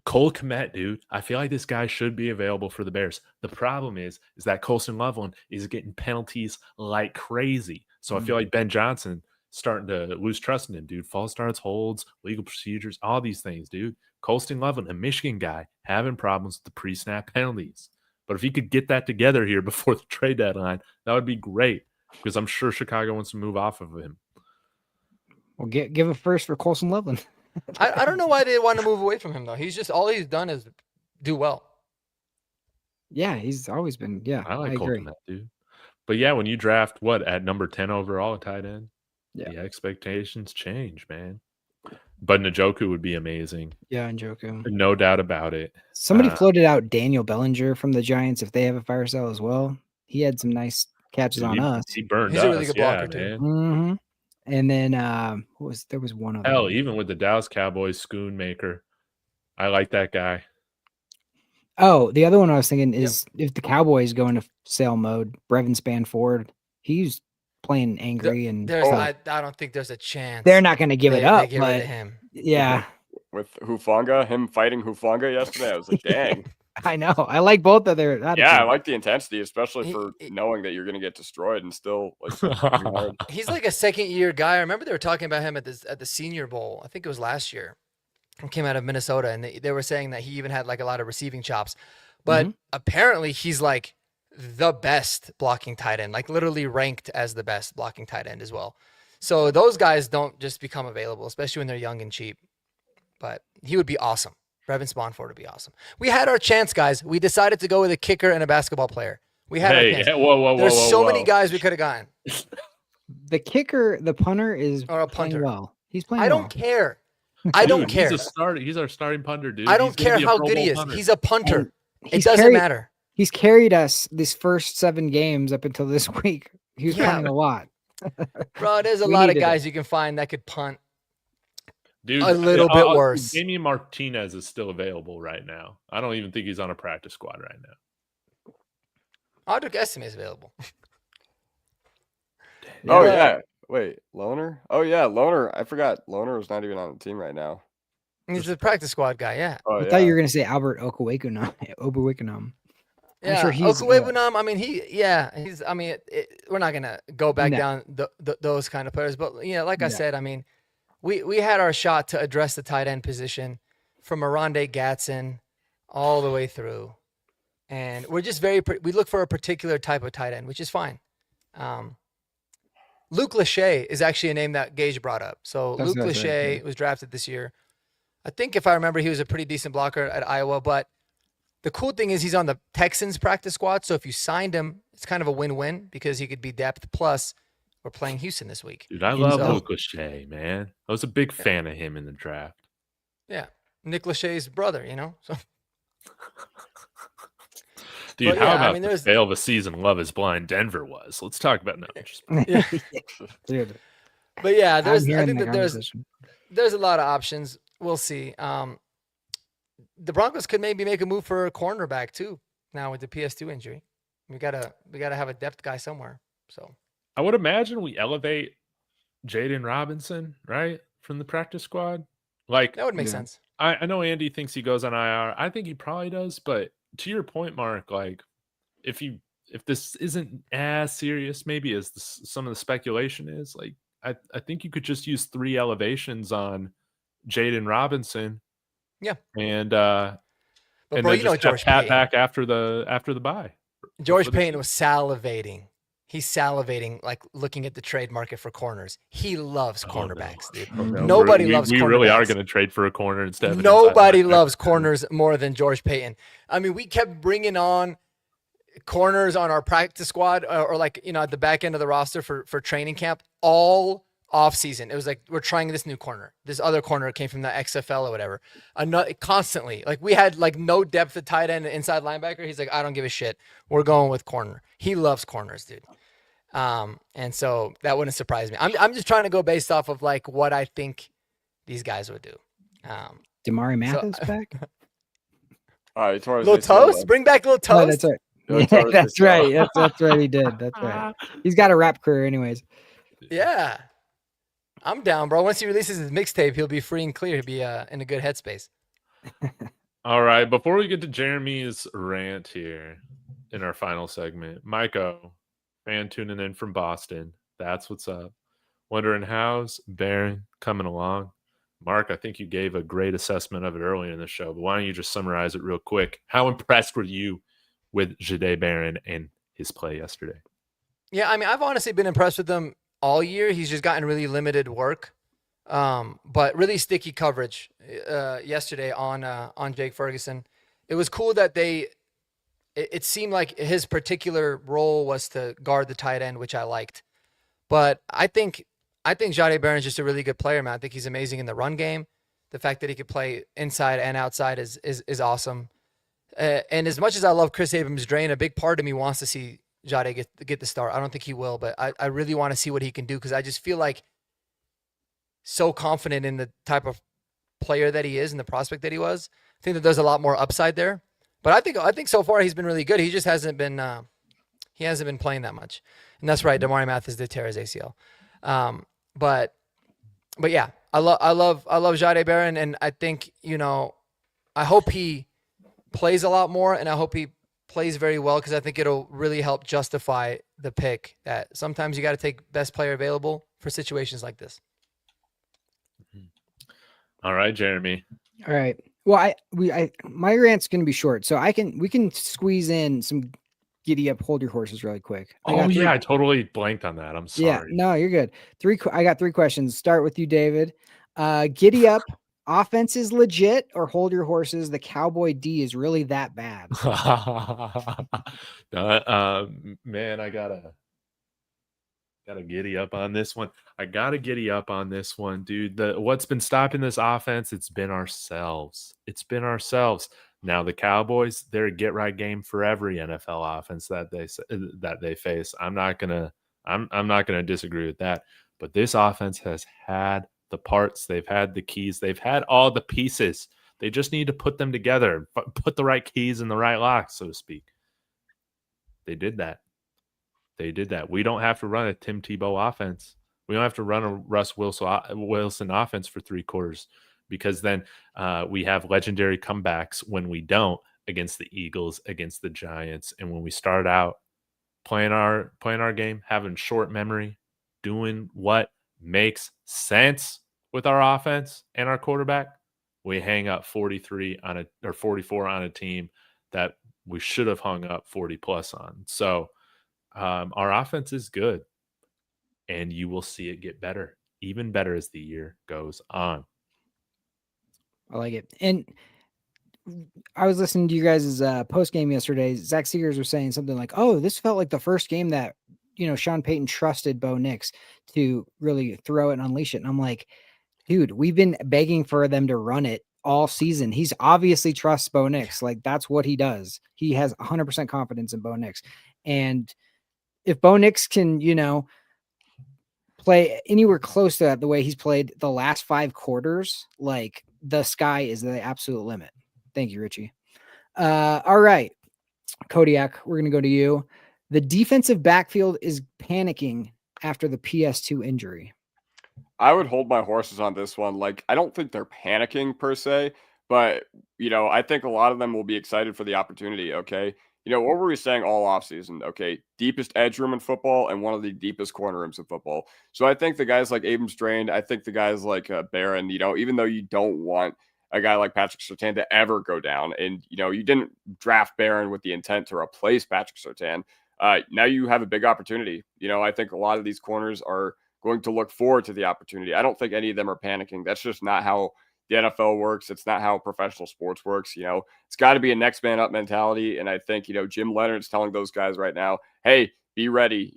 Cole Kmet, dude. I feel like this guy should be available for the Bears. The problem is that Colston Loveland is getting penalties like crazy. So I feel like Ben Johnson starting to lose trust in him, dude. False starts, holds, legal procedures, all these things, dude. Colston Loveland, a Michigan guy, having problems with the pre-snap penalties. But if he could get that together here before the trade deadline, that would be great because I'm sure Chicago wants to move off of him. Well, give a first for Colston Loveland. I don't know why they want to move away from him, though. He's just all he's done is do well. Yeah, he's always been. Yeah, I like agree. Colton, dude. But yeah, when you draft at number 10 overall, a tight end, yeah, the expectations change, man. But Njoku would be amazing. Yeah, Njoku. No doubt about it. Somebody floated out Daniel Bellinger from the Giants if they have a fire sale as well. He had some nice catches on us. He burned He's us. a really good blocker, too. Man. Mm-hmm. And then there was one other. Even with the Dallas Cowboys Schoonmaker, I like that guy. Oh, the other one I was thinking is if the Cowboys go into sale mode, Brevin Spanford, he's playing angry and I don't think there's a chance. they're not going to give it up. They get rid But of him. yeah, With Hufanga, him fighting Hufanga yesterday, I was like, dang. I know. I like both of their attitudes. Yeah, I like the intensity, especially for knowing that you're going to get destroyed and still like. hard. He's like a second-year guy. I remember they were talking about him at the Senior Bowl. I think it was last year. He came out of Minnesota, and they were saying that he even had like a lot of receiving chops. But apparently, he's like the best blocking tight end, like literally ranked as the best blocking tight end as well. So those guys don't just become available, especially when they're young and cheap. But he would be awesome. Brevin Spanford would be awesome. We had our chance, guys. We decided to go with a kicker and a basketball player. We had our chance. There's so many guys we could have gotten. The kicker, the punter is or a playing punter. well. He's playing. I don't care. I don't care. He's our starting punter, dude. I don't care how good he is. Punter. He's a punter. It doesn't matter. He's carried us these first 7 games up until this week. He was punting a lot. Bro, there's a lot of guys you can find that could punt. Dude, a little bit worse. Damian Martinez is still available right now. I don't even think he's on a practice squad right now. Audric Estime is available. Oh, yeah. Wait, Loner? Oh, yeah, Loner. I forgot. Loner is not even on the team right now. He's the practice squad guy, yeah. Oh, I thought you were going to say Albert Okwuegbunam. Yeah, I'm sure he's Okwuegbunam, I mean, we're not going to go back down those kind of players. But, like I said, I mean, we had our shot to address the tight end position from Arondé Gatson all the way through. And we're just we look for a particular type of tight end, which is fine. Luke Lachey is actually a name that Gage brought up. So Luke Lachey was drafted this year. I think if I remember, he was a pretty decent blocker at Iowa. But the cool thing is he's on the Texans practice squad. So if you signed him, it's kind of a win-win because he could be depth. Plus, we're playing Houston this week. Dude, I love Luke Lachey, man. I was a big fan of him in the draft. Yeah. Nick Lachey's brother, So. Dude, how about the fail of a season Love is Blind Denver was? Let's talk about Dude. But yeah, I think that there's a lot of options. We'll see. The Broncos could maybe make a move for a cornerback too. Now with the PS2 injury, we gotta have a depth guy somewhere. So I would imagine we elevate Jaden Robinson, right, from the practice squad. Like that would make sense. I know Andy thinks he goes on IR. I think he probably does, but to your point, Mark, like if this isn't as serious, maybe as some of the speculation is, like I think you could just use 3 elevations on Jaden Robinson. Yeah. And but and bro, then just George Pat Payton. back after the bye. George Payton was salivating. He's salivating, like looking at the trade market for corners. He loves cornerbacks, dude. Nobody loves cornerbacks. We really are going to trade for a corner instead. Nobody loves corners more than George Payton. I mean, we kept bringing on corners on our practice squad or like, at the back end of the roster for training camp all off season. It was like, we're trying this new corner. This other corner came from the XFL or whatever. Constantly. Like we had like no depth at tight end and inside linebacker. He's like, I don't give a shit. We're going with corner. He loves corners, dude. And so that wouldn't surprise me. I'm just trying to go based off of like what I think these guys would do. Damari Mathis back? Little Toast? Bring back Little Toast? No, that's right. Yeah, that's right. That's right. He did. That's right. He's got a rap career anyways. Yeah. I'm down, bro. Once he releases his mixtape, he'll be free and clear. He'll be in a good headspace. All right. Before we get to Jeremy's rant here in our final segment, Maiko, fan tuning in from Boston. That's what's up. Wondering how's Barron coming along? Mark, I think you gave a great assessment of it earlier in the show, but why don't you just summarize it real quick? How impressed were you with Jahdae Barron and his play yesterday? Yeah, I mean, I've honestly been impressed with him all year. He's just gotten really limited work, but really sticky coverage yesterday on Jake Ferguson. It was cool that it seemed like his particular role was to guard the tight end, which I liked. But I think Jahdae Barron is just a really good player, man. I think he's amazing in the run game. The fact that he could play inside and outside is awesome. And as much as I love Chris Abrams-Drain, a big part of me wants to see Jahdae get the start. I don't think he will, but I really want to see what he can do because I just feel like so confident in the type of player that he is and the prospect that he was. I think that there's a lot more upside there. But I think so far he's been really good. He just hasn't been playing that much. And that's right. Damari Mathis did tear his ACL. But yeah, I love Jahdae Barron, and I think, I hope he plays a lot more, and I hope he plays very well, because I think it'll really help justify the pick that sometimes you got to take best player available for situations like this. All right, Jeremy. All right. Well, my rant's going to be short, so we can squeeze in some giddy up, hold your horses really quick. I totally blanked on that. I'm sorry. Yeah, no, you're good. I got 3 questions. Start with you, David. Giddy up, offense is legit, or hold your horses, the Cowboy D is really that bad? Man, I gotta giddy up on this one. Dude. What's been stopping this offense? It's been ourselves. Now the Cowboys, they're a get right game for every NFL offense that they face. I'm not gonna disagree with that. But this offense has had the parts, they've had the keys, they've had all the pieces. They just need to put them together, put the right keys in the right locks, so to speak. They did that. We don't have to run a Tim Tebow offense. We don't have to run a Russ Wilson offense for 3 quarters, because then we have legendary comebacks when we don't, against the Eagles, against the Giants. And when we start out playing our game, having short memory, doing what makes sense with our offense and our quarterback, we hang up 44 on a team that we should have hung up 40 plus on. So our offense is good, and you will see it get better, even better, as the year goes on. I like it. And I was listening to you guys' post game yesterday. Zach Seegers was saying something like, "Oh, this felt like the first game that Sean Payton trusted Bo Nix to really throw it and unleash it." And I'm like, dude, we've been begging for them to run it all season. He's obviously trusts Bo Nix. Like, that's what he does. He has 100% confidence in Bo Nix. And if Bo Nix can, play anywhere close to that, the way he's played the last 5 quarters, like, the sky is the absolute limit. Thank you, Richie. All right, Kodiak, we're going to go to you. The defensive backfield is panicking after the PS2 injury. I would hold my horses on this one. Like, I don't think they're panicking per se, but, I think a lot of them will be excited for the opportunity, okay? What were we saying all offseason? Okay, deepest edge room in football and one of the deepest corner rooms in football. So I think the guys like Abrams Drain, I think the guys like Barron, even though you don't want a guy like Patrick Surtain to ever go down, and, you didn't draft Barron with the intent to replace Patrick Surtain, now you have a big opportunity. I think a lot of these corners are going to look forward to the opportunity. I don't think any of them are panicking. That's just not how the NFL works. It's not how professional sports works. It's got to be a next man up mentality. And I think, Jim Leonard's telling those guys right now, hey, be ready.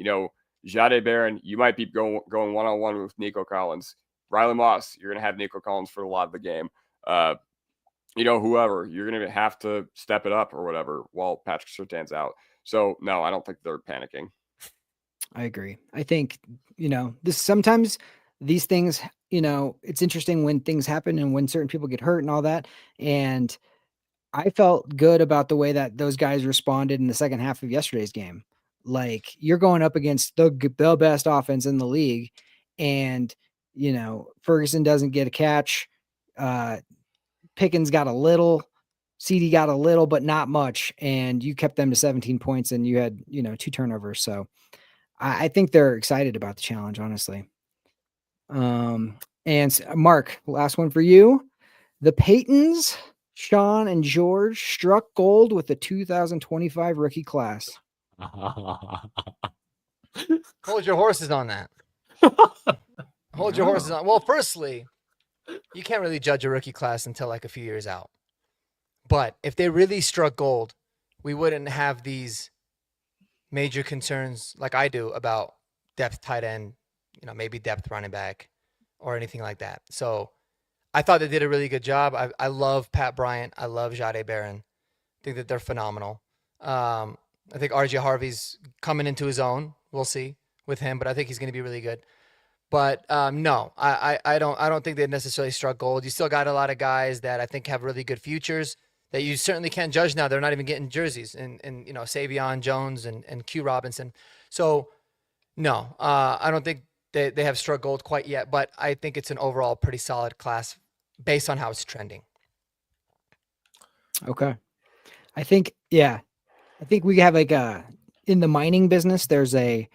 Jahdae Barron, you might be going one-on-one with Nico Collins. Riley Moss, you're going to have Nico Collins for a lot of the game. Whoever, you're going to have to step it up or whatever while Patrick Surtain's out. So, no, I don't think they're panicking. I agree. I think, sometimes these things, it's interesting when things happen and when certain people get hurt and all that. And I felt good about the way that those guys responded in the second half of yesterday's game. Like, you're going up against the best offense in the league, and, Ferguson doesn't get a catch. Pickens got a little, CD got a little, but not much. And you kept them to 17 points, and you had, 2 turnovers. So I think they're excited about the challenge, honestly. And Mark, last one for you. The Paytons, Sean and George, struck gold with the 2025 rookie class. Hold your horses on that. Hold your horses on. Well, firstly, you can't really judge a rookie class until like a few years out. But if they really struck gold, we wouldn't have these major concerns like I do about depth tight end, maybe depth running back or anything like that. So I thought they did a really good job. I love Pat Bryant. I love Jahdae Barron. I think that they're phenomenal. I think RJ Harvey's coming into his own. We'll see with him, but I think he's going to be really good. But no, I don't think they necessarily struck gold. You still got a lot of guys that I think have really good futures that you certainly can't judge now. They're not even getting jerseys, and Savion Jones and Q Robinson. So no, I don't think they have struck gold quite yet, but I think it's an overall pretty solid class based on how it's trending. Okay. I think we have like in the mining business, there's a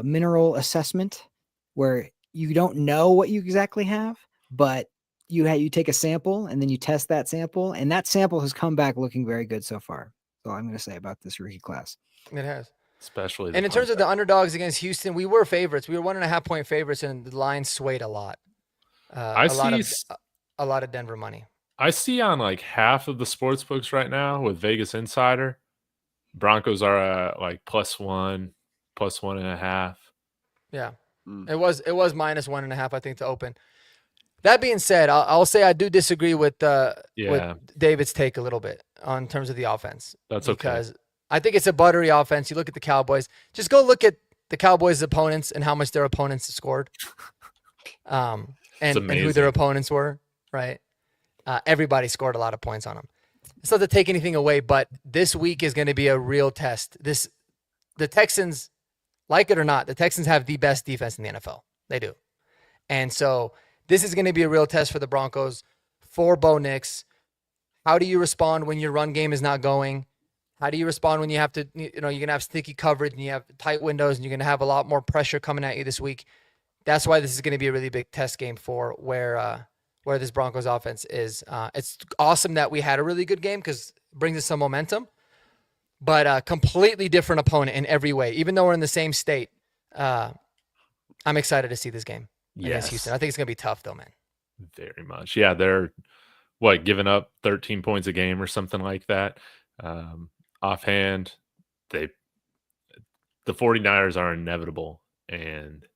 mineral assessment where you don't know what you exactly have, but you take a sample and then you test that sample, and that sample has come back looking very good so far. That's all I'm going to say about this rookie class. It has. Especially And in terms of the underdogs against Houston, we were favorites. We were 1.5 point favorites, and the line swayed a lot. A lot of Denver money. I see on like half of the sports books right now with Vegas Insider, Broncos are like +1, +1.5. Yeah, it was -1.5, I think, to open. That being said, I'll say I do disagree with David's take a little bit on terms of the offense. That's because okay. I think it's a buttery offense. You look at the Cowboys. Just go look at the Cowboys' opponents and how much their opponents scored, and who their opponents were. Right, everybody scored a lot of points on them. It's not to take anything away, but this week is going to be a real test. The Texans, like it or not, the Texans have the best defense in the NFL. They do, and so this is going to be a real test for the Broncos, for Bo Nix. How do you respond when your run game is not going? How do you respond when you have to, you're going to have sticky coverage and you have tight windows and you're going to have a lot more pressure coming at you this week? That's why this is going to be a really big test game for where this Broncos offense is. It's awesome that we had a really good game because it brings us some momentum, but a completely different opponent in every way. Even though we're in the same state, I'm excited to see this game against Houston. I think it's going to be tough, though, man. Very much. Yeah, they're giving up 13 points a game or something like that. Offhand, the 49ers are inevitable, and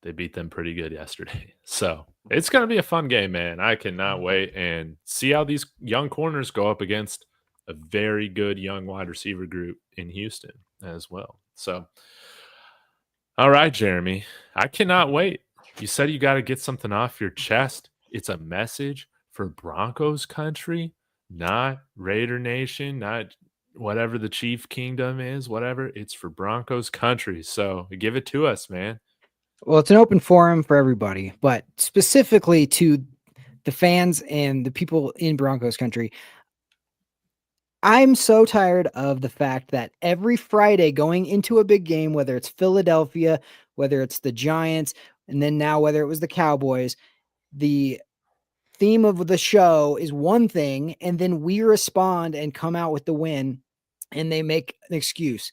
they beat them pretty good yesterday. So it's going to be a fun game, man. I cannot wait and see how these young corners go up against a very good young wide receiver group in Houston as well. So, all right, Jeremy, I cannot wait. You said you got to get something off your chest. It's a message for Broncos country, not Raider Nation, not whatever the Chief Kingdom is, whatever. It's for Broncos country. So give it to us, man. Well, it's an open forum for everybody, but specifically to the fans and the people in Broncos country. I'm so tired of the fact that every Friday going into a big game, whether it's Philadelphia, whether it's the Giants, and then now whether it was the Cowboys, the theme of the show is one thing, and then we respond and come out with the win, and they make an excuse.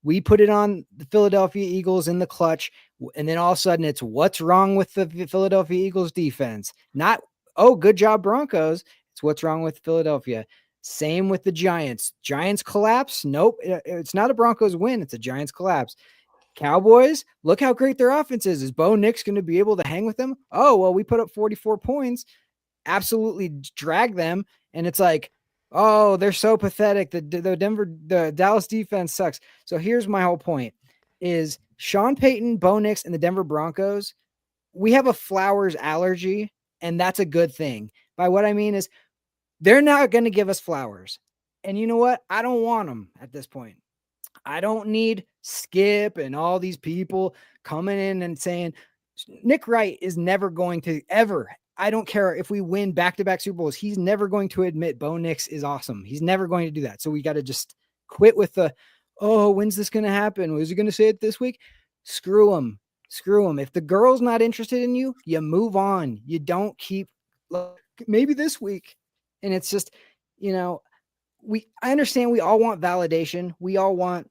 We put it on the Philadelphia Eagles in the clutch, and then all of a sudden it's what's wrong with the Philadelphia Eagles defense? Not, oh, good job, Broncos. It's what's wrong with Philadelphia. Same with the Giants. Giants collapse? Nope. It's not a Broncos win. It's a Giants collapse. Cowboys, look how great their offense is. Is Bo Nix going to be able to hang with them? Oh, well, we put up 44 points, absolutely drag them. And it's like, oh, they're so pathetic. The Dallas defense sucks. So here's my whole point is Sean Payton, Bo Nix, and the Denver Broncos, we have a Flowers allergy, and that's a good thing. By what I mean is they're not going to give us Flowers. And you know what? I don't want them at this point. I don't need Skip and all these people coming in and saying Nick Wright is never going to ever. I don't care if we win back-to-back Super Bowls. He's never going to admit Bo Nix is awesome. He's never going to do that. So we got to just quit with the, oh, when's this going to happen? Was he going to say it this week? Screw him. Screw him. If the girl's not interested in you, you move on. You don't keep, maybe this week. And it's just, I understand we all want validation. We all want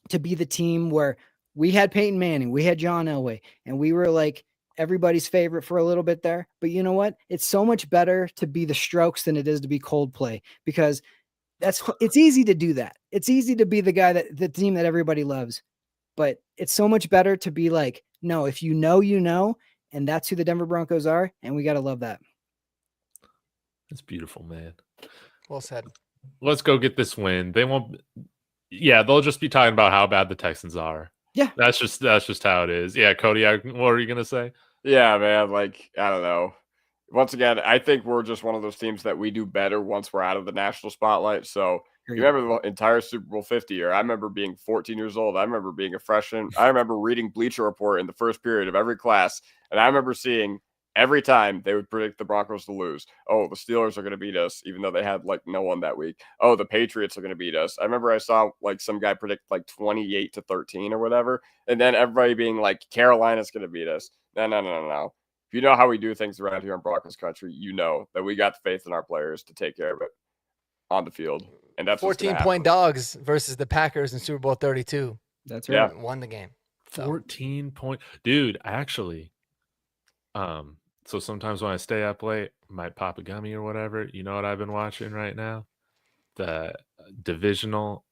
to be the team where we had Peyton Manning, we had John Elway, and we were like everybody's favorite for a little bit there. But you know what? It's so much better to be the Strokes than it is to be Coldplay, because it's easy to do that. It's easy to be the guy the team that everybody loves, but it's so much better to be like, no, if you know, and that's who the Denver Broncos are. And we got to love that. That's beautiful, man. Well said. Let's go get this win. They'll just be talking about how bad the Texans are. Yeah. That's just how it is. Yeah, Cody, what were you gonna say? Yeah, man. Like, I don't know. once again, I think we're just one of those teams that we do better once we're out of the national spotlight. So you remember the entire Super Bowl 50 year? I remember being 14 years old. I remember being a freshman. I remember reading Bleacher Report in the first period of every class. And I remember seeing every time they would predict the Broncos to lose. Oh, the Steelers are going to beat us, even though they had like no one that week. Oh, the Patriots are going to beat us. I remember I saw like some guy predict like 28-13 or whatever. And then everybody being like, Carolina's going to beat us. No. If you know how we do things around here in Broncos country, you know that we got the faith in our players to take care of it on the field. And that's 14-point dogs versus the Packers in Super Bowl 32. That's right. Yeah. Won the game. So. 14 point. Dude, actually, so sometimes when I stay up late, might pop a gummy or whatever. You know what I've been watching right now? The divisional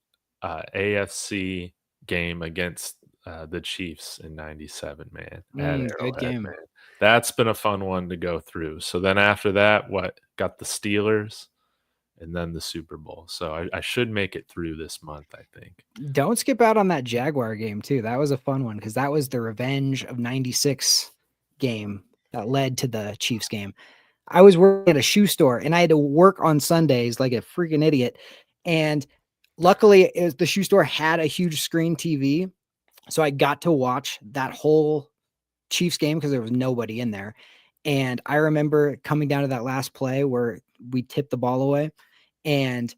AFC game against the Chiefs in '97, man. At Good game. man. That's been a fun one to go through. So then after that, got the Steelers and then the Super Bowl. So I should make it through this month, I think. Don't skip out on that Jaguar game too. That was a fun one because that was the revenge of '96 game that led to the Chiefs game. I was working at a shoe store and I had to work on Sundays like a freaking idiot. And luckily the shoe store had a huge screen TV. So I got to watch that whole Chiefs game because there was nobody in there. And I remember coming down to that last play where we tipped the ball away, and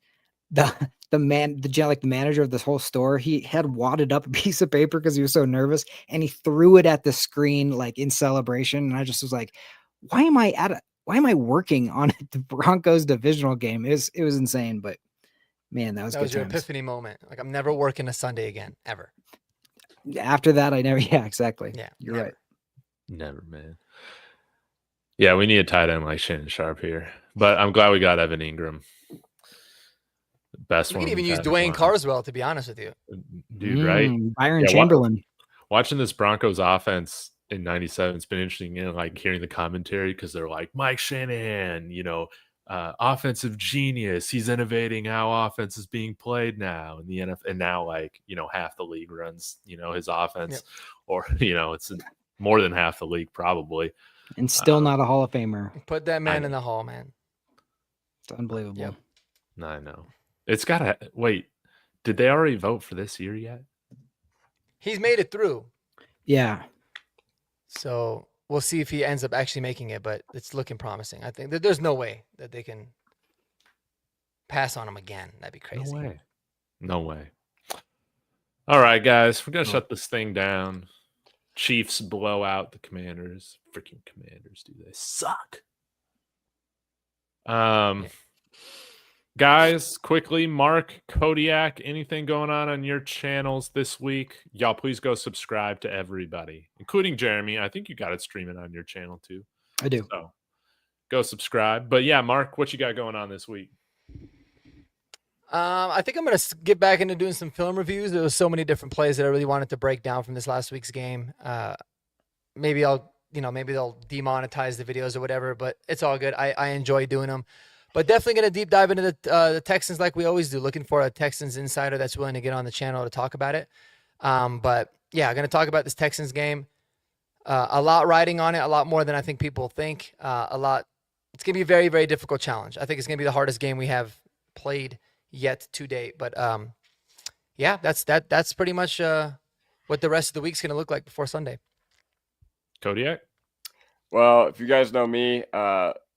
the manager of this whole store, he had wadded up a piece of paper because he was so nervous, and he threw it at the screen like in celebration. And I just was like, why am I working on the Broncos divisional game? It was insane, but man, that was your epiphany moment. Like, I'm never working a Sunday again, ever. After that, I never. Yeah, exactly. Yeah, you're never. right. Never, man. Yeah, we need a tight end like Shannon Sharp here, but I'm glad we got Evan Ingram. Best we one. could even use Dwayne Carswell, to be honest with you, dude. Right? Byron Chamberlain. Watching this Broncos offense in '97, it's been interesting, like hearing the commentary because they're like Mike Shanahan, offensive genius. He's innovating how offense is being played now in the NFL, and now half the league runs his offense, or it's more than half the league probably, and still not a Hall of Famer. Put that man in the Hall, man. It's unbelievable. Yep. I know. It's gotta wait. Did they already vote for this year yet? He's made it through. Yeah. So we'll see if he ends up actually making it, but it's looking promising. I think that there's no way that they can pass on him again. That'd be crazy. No way. All right, guys, we're gonna shut this thing down. Chiefs blow out the Commanders. Freaking Commanders, do they suck? Guys, quickly, Mark, Kodiak, anything going on your channels this week? Y'all, please go subscribe to everybody, including Jeremy. I think you got it streaming on your channel too. I do. So go subscribe. But yeah, Mark, what you got going on this week? I think I'm going to get back into doing some film reviews. There was so many different plays that I really wanted to break down from this last week's game. Maybe maybe they'll demonetize the videos or whatever, but it's all good. I enjoy doing them. But definitely going to deep dive into the Texans like we always do, looking for a Texans insider that's willing to get on the channel to talk about it. But yeah, going to talk about this Texans game. A lot riding on it, a lot more than I think people think. It's going to be a very, very difficult challenge. I think it's going to be the hardest game we have played yet to date. But yeah, that's pretty much what the rest of the week's going to look like before Sunday. Kodiak? Well, if you guys know me,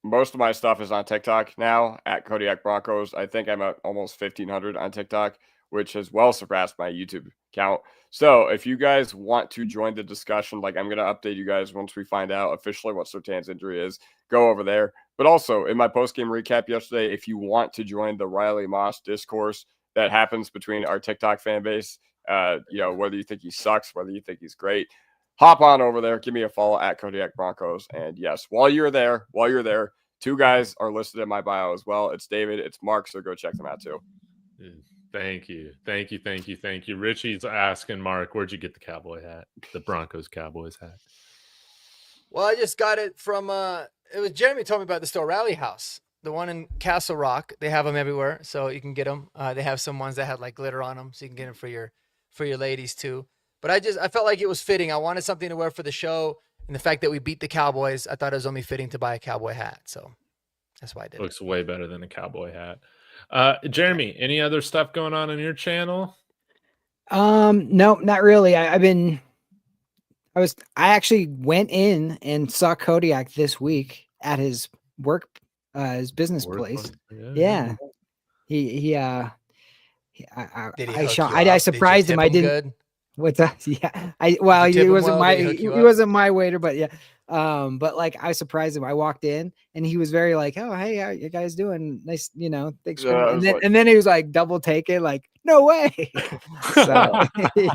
most of my stuff is on TikTok now at Kodiak Broncos. I think I'm at almost 1,500 on TikTok, which has well surpassed my YouTube count. So if you guys want to join the discussion, like I'm going to update you guys once we find out officially what Surtain's injury is, go over there. But also in my post-game recap yesterday, if you want to join the Riley Moss discourse that happens between our TikTok fan base, whether you think he sucks, whether you think he's great, hop on over there. Give me a follow at Kodiak Broncos. And yes, while you're there, two guys are listed in my bio as well. It's David, it's Mark. So go check them out too. Thank you. Richie's asking Mark, where'd you get the cowboy hat? The Broncos Cowboys hat. Well, I just got it from, it was Jeremy told me about the store Rally House, the one in Castle Rock. They have them everywhere, so you can get them. They have some ones that had like glitter on them, so you can get them for your ladies too. But I felt like it was fitting. I wanted something to wear for the show. And the fact that we beat the Cowboys, I thought it was only fitting to buy a Cowboy hat. So that's why I did it. Looks way better than a cowboy hat. Jeremy, any other stuff going on your channel? No, not really. I actually went in and saw Kodiak this week at his his business place. Yeah. I surprised him. I didn't. Good? What's that? Yeah. He wasn't my waiter, but yeah. But like I surprised him. I walked in and he was very like, "Oh, hey, how you guys doing? Nice, thanks for." And then he was like double taken, like, "No way." So,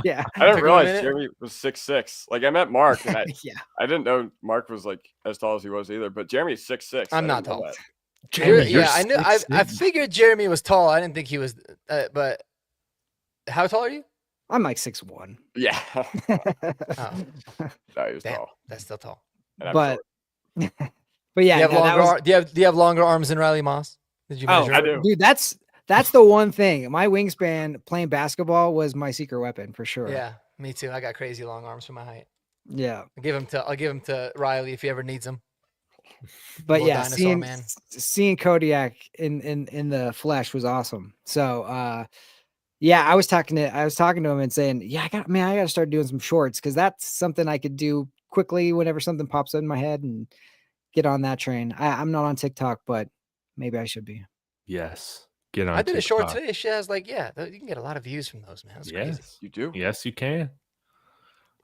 yeah. I didn't realize Jeremy was 6'6". Like I met Mark, and I didn't know Mark was like as tall as he was either. But Jeremy's 6'6". I'm not tall. Jeremy, I knew. I figured Jeremy was tall. I didn't think he was. But how tall are you? I'm like 6'1". Yeah. Oh. No, he was Damn, tall. that's still tall. But yeah, do you have longer arms than Riley Moss? Did you measure? I do. Dude, that's the one thing. My wingspan playing basketball was my secret weapon for sure. Yeah, me too. I got crazy long arms for my height. Yeah. I'll give him to Riley if he ever needs them. But yeah, seeing Kodiak in the flesh was awesome. So yeah, I was talking to him and saying, yeah, I got to start doing some shorts because that's something I could do quickly whenever something pops in my head and get on that train. I'm not on TikTok, but maybe I should be. Yes. Get on. I did TikTok. a short today. She has you can get a lot of views from those, man. That's crazy. You do. Yes, you can.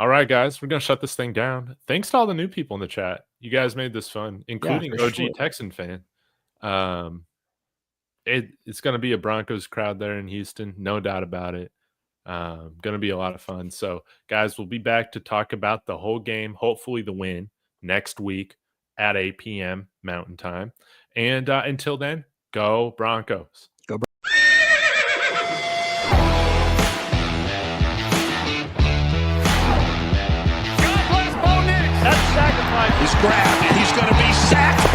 All right, guys, we're going to shut this thing down. Thanks to all the new people in the chat. You guys made this fun, including OG Texan fan. It's going to be a Broncos crowd there in Houston, no doubt about it. Going to be a lot of fun. So, guys, we'll be back to talk about the whole game, hopefully the win, next week at 8 p.m. Mountain Time. And until then, go Broncos. Go He's grabbed and he's going to be sacked.